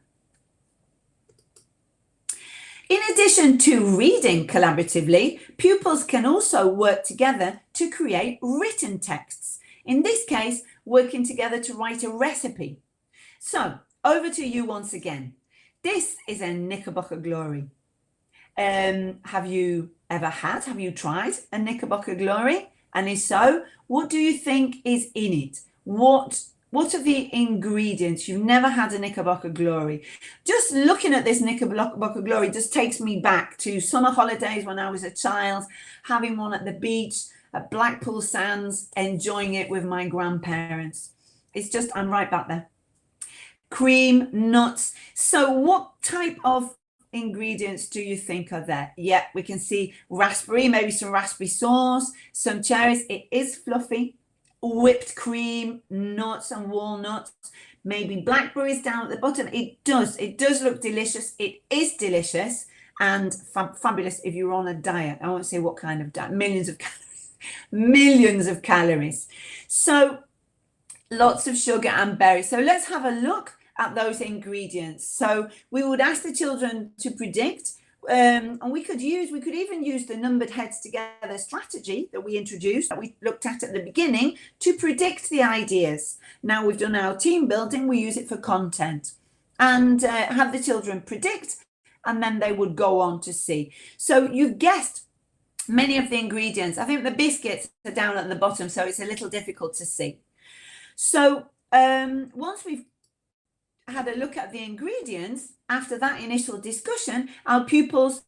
In addition to reading collaboratively, pupils can also work together to create written texts. In this case, working together to write a recipe. So over to you once again. This is a Knickerbocker Glory. Have you tried a Knickerbocker Glory? And if so, what do you think is in it? What are the ingredients? You've never had a Knickerbocker Glory. Just looking at this Knickerbocker Glory just takes me back to summer holidays when I was a child, having one at the beach, at Blackpool Sands, enjoying it with my grandparents. It's just, I'm right back there. Cream, nuts. So what type of ingredients do you think are there? Yeah, we can see raspberry, maybe some raspberry sauce, some cherries. It is fluffy. Whipped cream, nuts and walnuts, maybe blackberries down at the bottom. It does look delicious. It is delicious and fabulous if you're on a diet. I won't say what kind of diet. Millions of calories. So Lots of sugar and berries. So let's have a look at those ingredients. So we would ask the children to predict, and we could even use the numbered heads together strategy that we introduced, that we looked at the beginning, to predict the ideas. Now we've done our team building, we use it for content, and have the children predict, and then they would go on to see. So you've guessed many of the ingredients. I think the biscuits are down at the bottom, so it's a little difficult to see. So once we've had a look at the ingredients, after that initial discussion, our pupils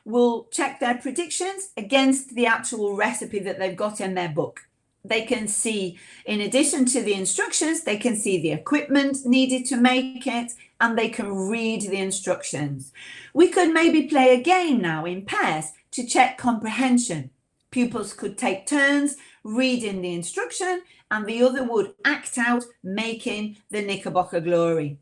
will check their predictions against the actual recipe that they've got in their book. They can see, in addition to the instructions, they can see the equipment needed to make it, and they can read the instructions. We could maybe play a game now in pairs to check comprehension. Pupils could take turns reading the instruction, and the other would act out making the Knickerbocker Glory.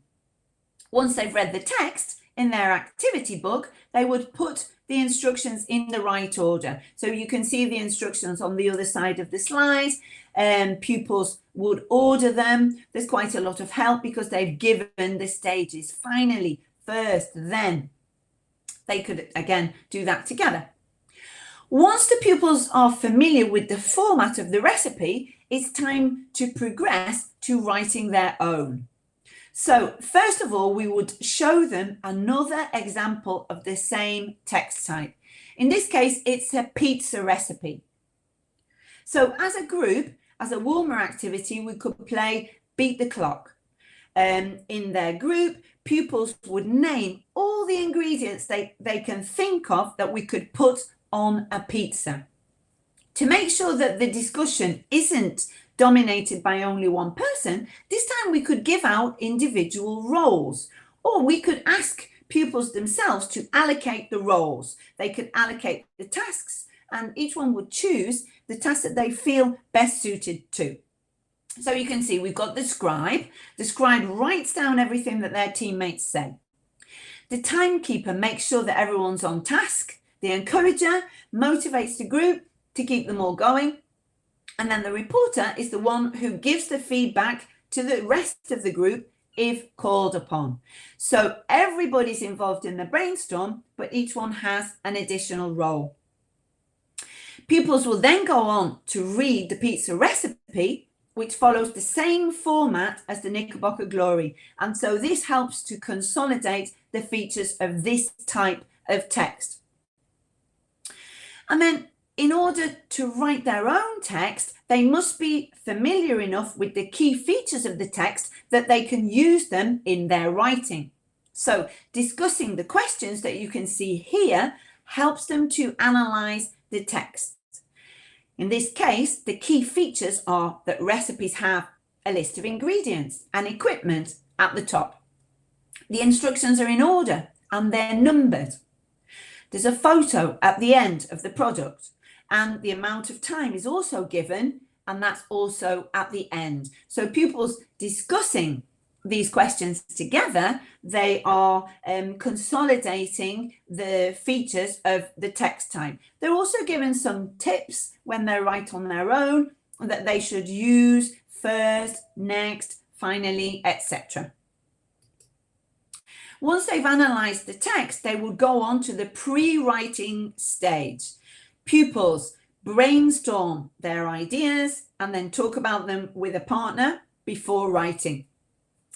Once they've read the text in their activity book, they would put the instructions in the right order. So you can see the instructions on the other side of the slide, and pupils would order them. There's quite a lot of help because they've given the stages. Finally, first, then. They could, again, do that together. Once the pupils are familiar with the format of the recipe, it's time to progress to writing their own. So first of all, we would show them another example of the same text type. In this case, it's a pizza recipe. So as a group, as a warmer activity, we could play Beat the Clock. In their group, pupils would name all the ingredients they can think of that we could put on a pizza. To make sure that the discussion isn't dominated by only one person, this time we could give out individual roles, or we could ask pupils themselves to allocate the roles. They could allocate the tasks, and each one would choose the task that they feel best suited to. So you can see we've got the scribe. The scribe writes down everything that their teammates say. The timekeeper makes sure that everyone's on task. The encourager motivates the group to keep them all going. And then the reporter is the one who gives the feedback to the rest of the group if called upon. So everybody's involved in the brainstorm, but each one has an additional role. Pupils will then go on to read the pizza recipe, which follows the same format as the Knickerbocker Glory. And so this helps to consolidate the features of this type of text. And then in order to write their own text, they must be familiar enough with the key features of the text that they can use them in their writing. So discussing the questions that you can see here helps them to analyze the text. In this case, the key features are that recipes have a list of ingredients and equipment at the top. The instructions are in order and they're numbered. There's a photo at the end of the product, and the amount of time is also given, and that's also at the end. So pupils discussing these questions together, they are consolidating the features of the text type. They're also given some tips when they write on their own that they should use first, next, finally, etc. Once they've analysed the text, they will go on to the pre-writing stage. Pupils brainstorm their ideas and then talk about them with a partner before writing.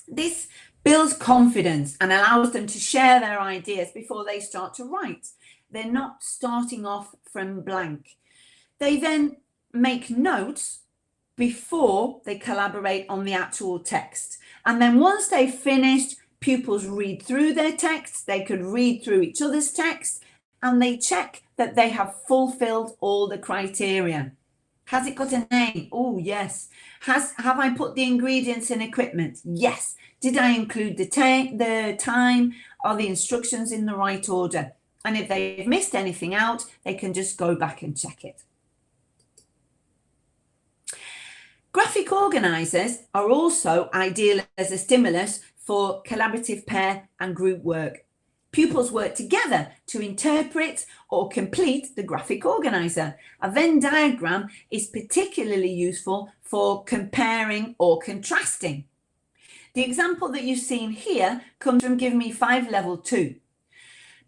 This builds confidence and allows them to share their ideas before they start to write. They're not starting off from blank. They then make notes before they collaborate on the actual text. And then once they've finished, pupils read through their texts, they could read through each other's text, and they check that they have fulfilled all the criteria. Has it got a name? Oh, yes. Have I put the ingredients and equipment? Yes. Did I include the time? Are the instructions in the right order? And if they've missed anything out, they can just go back and check it. Graphic organisers are also ideal as a stimulus for collaborative pair and group work. Pupils work together to interpret or complete the graphic organizer. A Venn diagram is particularly useful for comparing or contrasting. The example that you've seen here comes from Give Me 5 Level 2.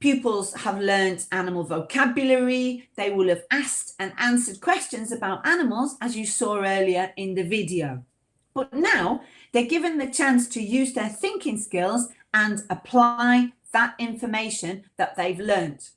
Pupils have learned animal vocabulary. They will have asked and answered questions about animals, as you saw earlier in the video. But now they're given the chance to use their thinking skills and apply that information that they've learned.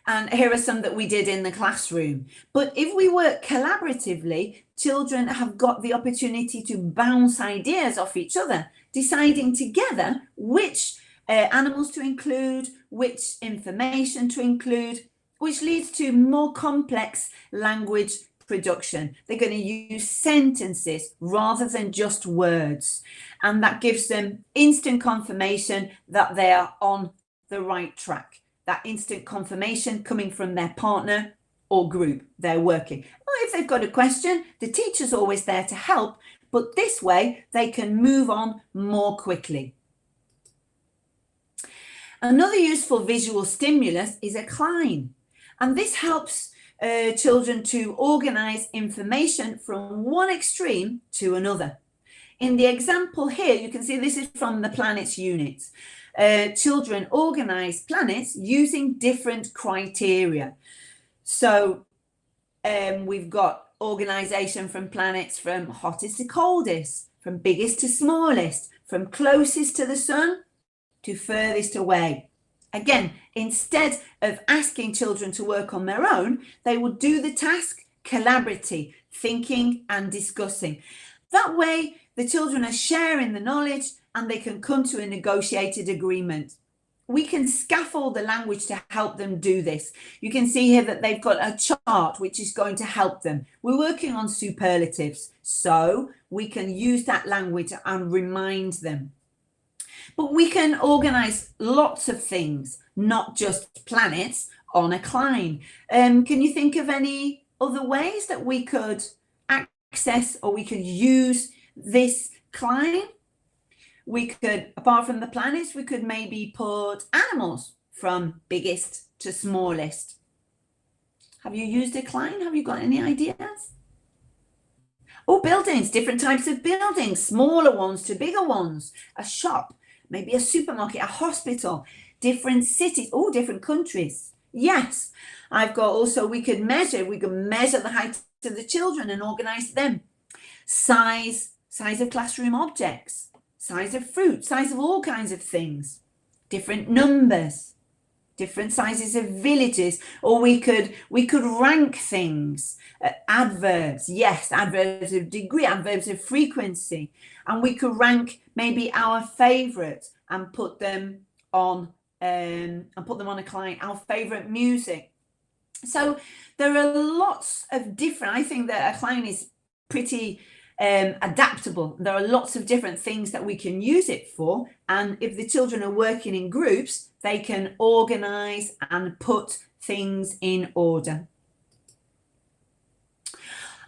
And here are some that we did in the classroom. But if we work collaboratively, children have got the opportunity to bounce ideas off each other, deciding together which animals to include, which information to include, which leads to more complex language production. They're going to use sentences rather than just words, and that gives them instant confirmation that they are on the right track. That instant confirmation coming from their partner or group they're working. Well, if they've got a question, the teacher's always there to help, but this way they can move on more quickly. Another useful visual stimulus is a cline, and this helps children to organize information from one extreme to another. In the example here, you can see this is from the planets unit. Children organize planets using different criteria. So we've got organization from planets from hottest to coldest, from biggest to smallest, from closest to the sun to furthest away. Again, instead of asking children to work on their own, they will do the task collaboratively, thinking and discussing. That way, the children are sharing the knowledge and they can come to a negotiated agreement. We can scaffold the language to help them do this. You can see here that they've got a chart which is going to help them. We're working on superlatives, so we can use that language and remind them. But we can organize lots of things, not just planets, on a cline. Can you think of any other ways that we could access or we could use this cline? We could, apart from the planets, we could maybe put animals from biggest to smallest. Have you used a cline? Have you got any ideas? Oh, buildings, different types of buildings, smaller ones to bigger ones, a shop, maybe a supermarket, a hospital, different cities, oh, different countries. Yes, I've got also, we could measure the height of the children and organize them. Size of classroom objects, size of fruit, size of all kinds of things, different numbers, different sizes of villages, or we could rank things, adverbs, yes, adverbs of degree, adverbs of frequency, and we could rank maybe our favorites and put them on a client, our favorite music. So there are lots of different, I think that a client is pretty adaptable. There are lots of different things that we can use it for, and if the children are working in groups, they can organize and put things in order.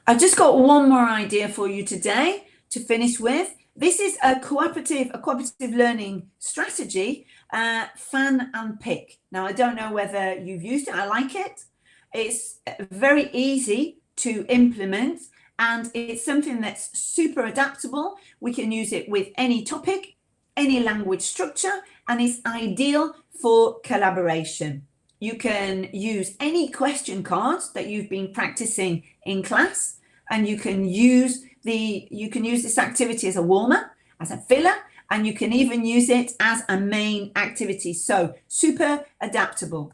I've just got one more idea for you today to finish with. This is a cooperative learning strategy, fan and pick. Now, I don't know whether you've used it. I like it. It's very easy to implement, and it's something that's super adaptable. We can use it with any topic, any language structure, and it's ideal for collaboration. You can use any question cards that you've been practicing in class, and you can use this activity as a warmer, as a filler, and you can even use it as a main activity. So super adaptable.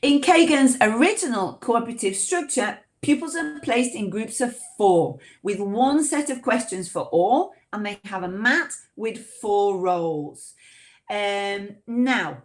In Kagan's original cooperative structure, pupils are placed in groups of 4 with one set of questions for all, and they have a mat with 4 roles. Now,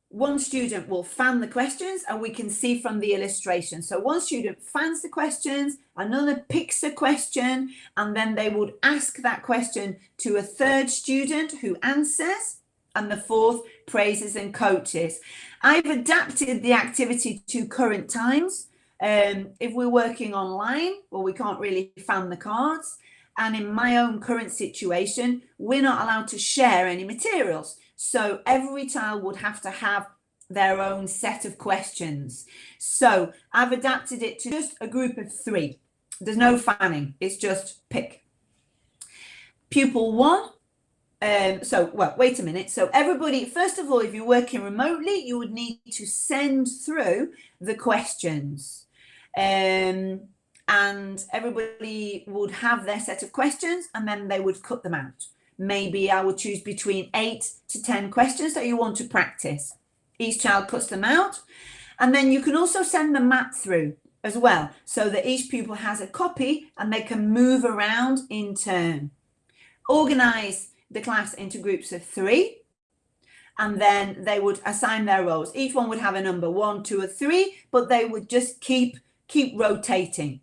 one student will fan the questions, and we can see from the illustration. So one student fans the questions, another picks a question, and then they would ask that question to a third student who answers, and the fourth praises and coaches. I've adapted the activity to current times. If we're working online, well, we can't really fan the cards. And in my own current situation, we're not allowed to share any materials. So every child would have to have their own set of questions. So I've adapted it to just a group of 3. There's no fanning, it's just pick. Pupil 1. Wait a minute. So everybody, first of all, if you're working remotely, you would need to send through the questions. And everybody would have their set of questions, and then they would cut them out. Maybe I would choose between 8 to 10 questions that you want to practice. Each child cuts them out, and then you can also send the map through as well, so that each pupil has a copy and they can move around in turn. Organize the class into groups of 3, and then they would assign their roles. Each one would have a number 1, 2, or 3, but they would just keep rotating.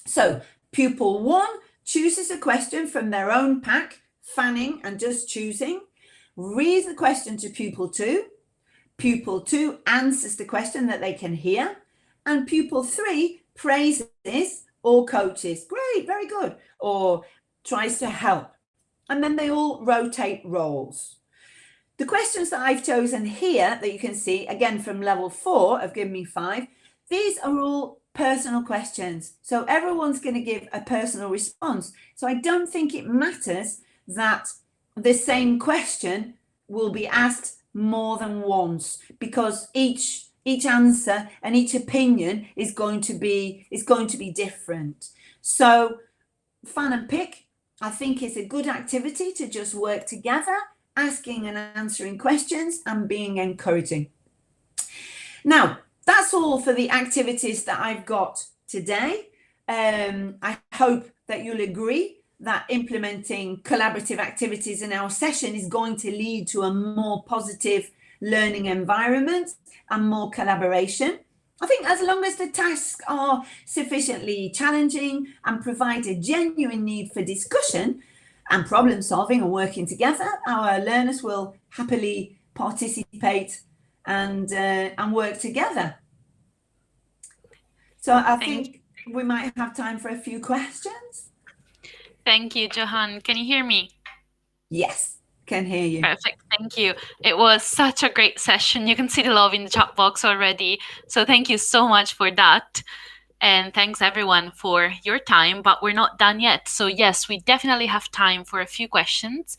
So pupil 1 chooses a question from their own pack, fanning and just choosing, reads the question to pupil 2. Pupil 2 answers the question that they can hear, and pupil 3 praises or coaches. Great, very good, or tries to help. And then they all rotate roles. The questions that I've chosen here that you can see, again from level 4 have given me 5. These are all personal questions. So everyone's going to give a personal response. So I don't think it matters that the same question will be asked more than once, because each answer and each opinion is going to be different. So fan and pick, I think, is a good activity to just work together, asking and answering questions and being encouraging. Now, that's all for the activities that I've got today. I hope that you'll agree that implementing collaborative activities in our session is going to lead to a more positive learning environment and more collaboration. I think as long as the tasks are sufficiently challenging and provide a genuine need for discussion and problem solving and working together, our learners will happily participate and work together. So I think we might have time for a few questions. Thank you, Johan. Can you hear me? Yes, can hear you. Perfect. Thank you. It was such a great session. You can see the love in the chat box already. So thank you so much for that. And thanks everyone for your time, but we're not done yet. So yes, we definitely have time for a few questions.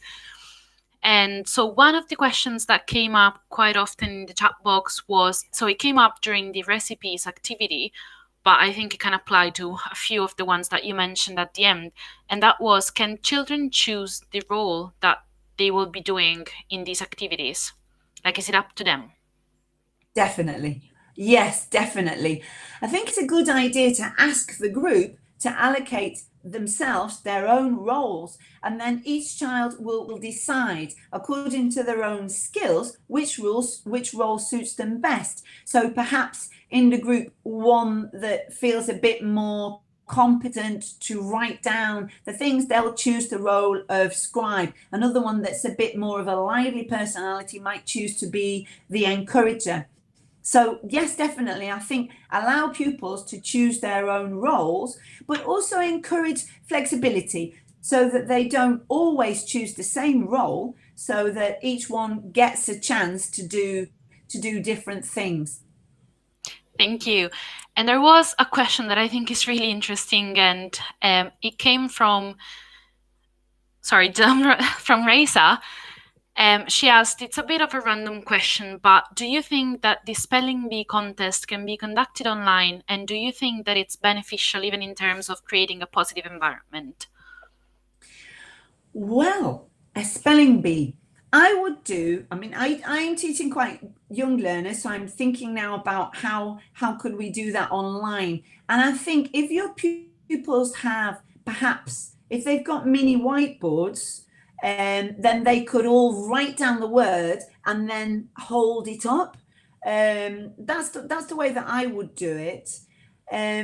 And so one of the questions that came up quite often in the chat box was, so it came up during the recipes activity, but I think it can apply to a few of the ones that you mentioned at the end. And that was, can children choose the role that they will be doing in these activities? Like, is it up to them? Definitely. Yes, definitely. I think it's a good idea to ask the group to allocate themselves their own roles, and then each child will decide according to their own skills which role suits them best. So perhaps in the group, one that feels a bit more competent to write down the things, they'll choose the role of scribe. Another one that's a bit more of a lively personality might choose to be the encourager. So yes, definitely, I think allow pupils to choose their own roles, but also encourage flexibility so that they don't always choose the same role, so that each one gets a chance to do different things. Thank you. And there was a question that I think is really interesting, and it came from Raisa. She asked, it's a bit of a random question, but do you think that the spelling bee contest can be conducted online? And do you think that it's beneficial even in terms of creating a positive environment? Well, a spelling bee. I would do, I mean, I am teaching quite young learners, so I'm thinking now about how could we do that online. And I think if your pupils have, perhaps, if they've got mini whiteboards, then they could all write down the word and then hold it up. That's the way that I would do it. I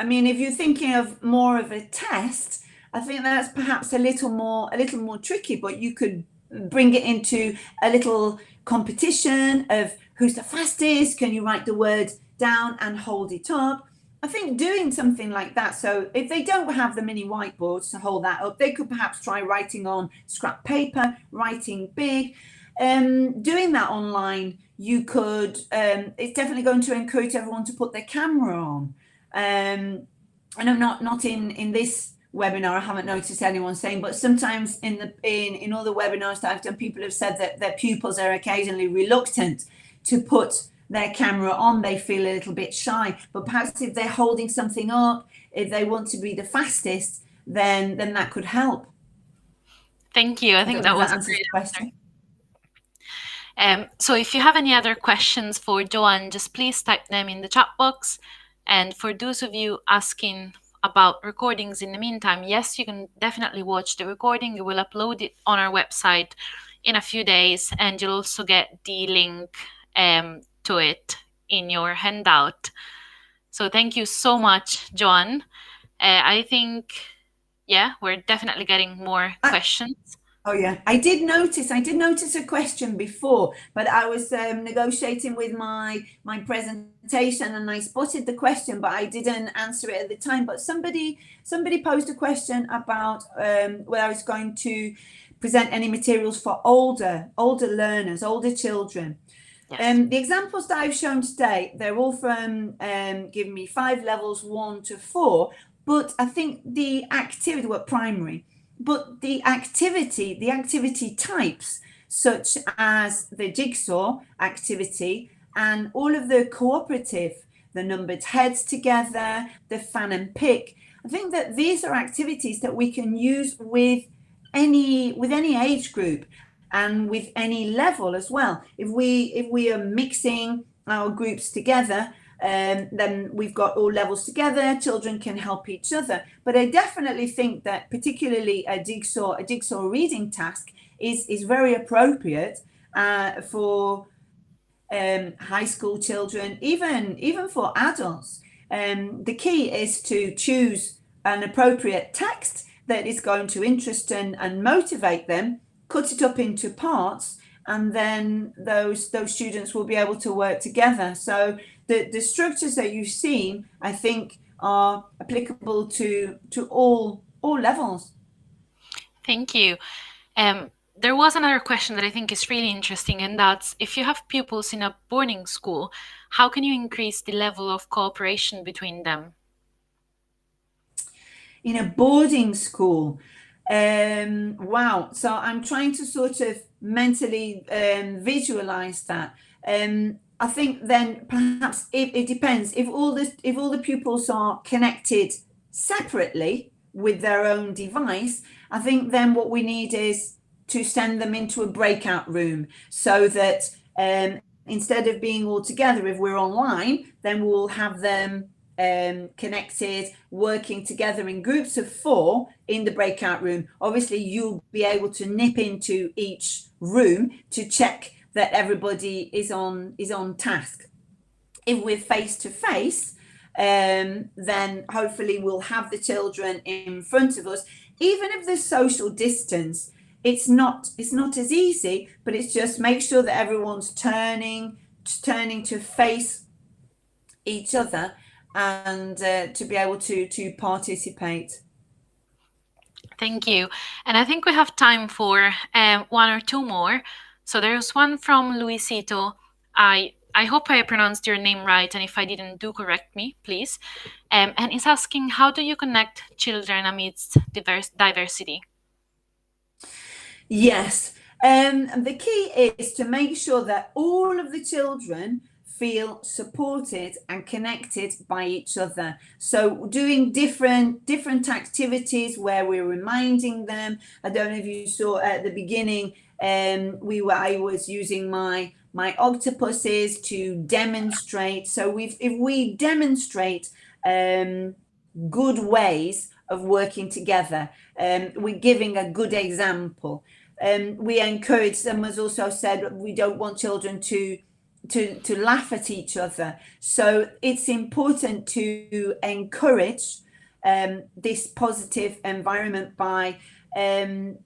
mean, if you're thinking of more of a test, I think that's perhaps a little more tricky, but you could bring it into a little competition of who's the fastest. Can you write the word down and hold it up? I think doing something like that. So if they don't have the mini whiteboards to hold that up, they could perhaps try writing on scrap paper, writing big. doing that online, you could, it's definitely going to encourage everyone to put their camera on. I know not in this webinar, I haven't noticed anyone saying, but sometimes in other webinars that I've done, people have said that their pupils are occasionally reluctant to put their camera on. They feel a little bit shy, but perhaps if they're holding something up, if they want to be the fastest, then that could help. Thank you. I think that was a answers the question. So if you have any other questions for Joanne, just please type them in the chat box. And for those of you asking about recordings in the meantime, yes, you can definitely watch the recording. We will upload it on our website in a few days, and you'll also get the link to it in your handout. So thank you so much, Joanne. I think, yeah, we're definitely getting more questions. Oh yeah, I did notice a question before, but I was negotiating with my presentation and I spotted the question, but I didn't answer it at the time. But somebody posed a question about whether I was going to present any materials for older learners, older children. Yes. The examples that I've shown today, they're all from Give Me 5 levels 1 to 4, but I think the activity were primary. But the activity types, such as the jigsaw activity and all of the cooperative, the numbered heads together, the fan and pick, I think that these are activities that we can use with any age group and with any level as well. If we are mixing our groups together, then we've got all levels together, children can help each other. But I definitely think that particularly a jigsaw reading task is very appropriate for high school children, even for adults. The key is to choose an appropriate text that is going to interest and motivate them, cut it up into parts, and then those students will be able to work together. So the structures that you've seen, I think, are applicable to all levels. Thank you. There was another question that I think is really interesting, and that's if you have pupils in a boarding school, how can you increase the level of cooperation between them? In a boarding school, wow. So I'm trying to sort of mentally visualize that. I think then perhaps it depends if all the pupils are connected separately with their own device. I think then what we need is to send them into a breakout room so that instead of being all together, if we're online, then we'll have them connected, working together in groups of 4 in the breakout room. Obviously, you'll be able to nip into each room to check that everybody is on task. If we're face to face, then hopefully we'll have the children in front of us. Even if there's social distance, it's not as easy, but it's just make sure that everyone's turning to face each other and to be able to participate. Thank you. And I think we have time for 1 or 2 more. So there's one from Luisito. I hope I pronounced your name right, and if I didn't, do correct me, please. And he's asking, how do you connect children amidst diversity? Yes. The key is to make sure that all of the children feel supported and connected by each other. So doing different activities where we're reminding them. I don't know if you saw at the beginning, I was using my octopuses to demonstrate. So if we demonstrate good ways of working together, we're giving a good example. We encourage, someone's also said, we don't want children to laugh at each other. So it's important to encourage this positive environment by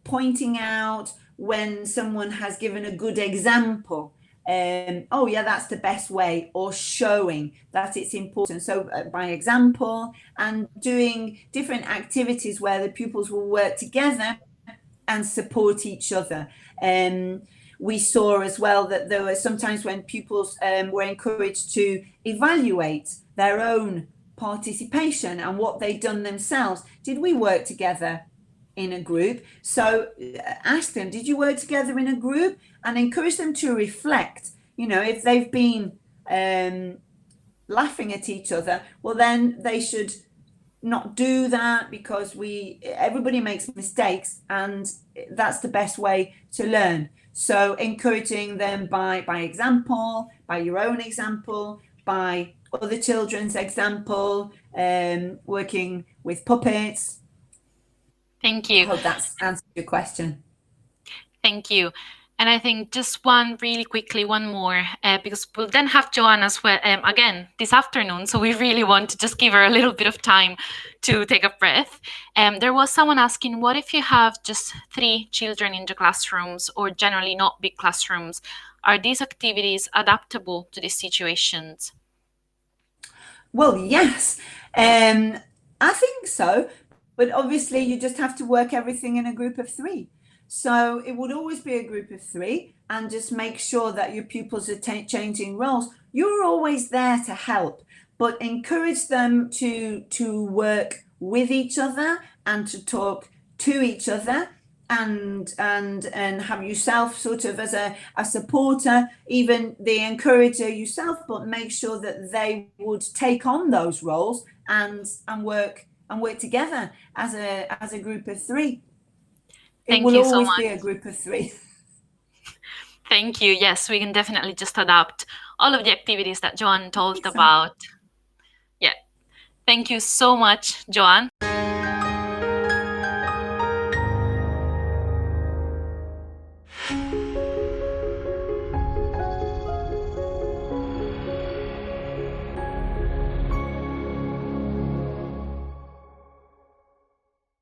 pointing out when someone has given a good example. Oh yeah, that's the best way, or showing that it's important. So by example, and doing different activities where the pupils will work together and support each other. we saw as well that there were sometimes when pupils were encouraged to evaluate their own participation and what they'd done themselves. Did we work together in a group? So ask them, did you work together in a group? And encourage them to reflect. You know, if they've been laughing at each other, well, then they should not do that, because everybody makes mistakes, and that's the best way to learn. So encouraging them by example, by your own example, by other children's example, working with puppets. Thank you. I hope that's answered your question. Thank you. And I think just one more, because we'll then have Joanne as well, again, this afternoon. So we really want to just give her a little bit of time to take a breath. There was someone asking, what if you have just 3 children in the classrooms, or generally not big classrooms? Are these activities adaptable to these situations? Well, yes, I think so. But obviously, you just have to work everything in a group of 3. So it would always be a group of 3, and just make sure that your pupils are changing roles. You're always there to help, but encourage them to work with each other and to talk to each other, and have yourself sort of as a supporter, even the encourager yourself, but make sure that they would take on those roles and work together as a group of 3. It will always be a group of 3. Thank you. Yes, we can definitely just adapt all of the activities that Joanne talked about. Yeah. Thank you so much, Joanne.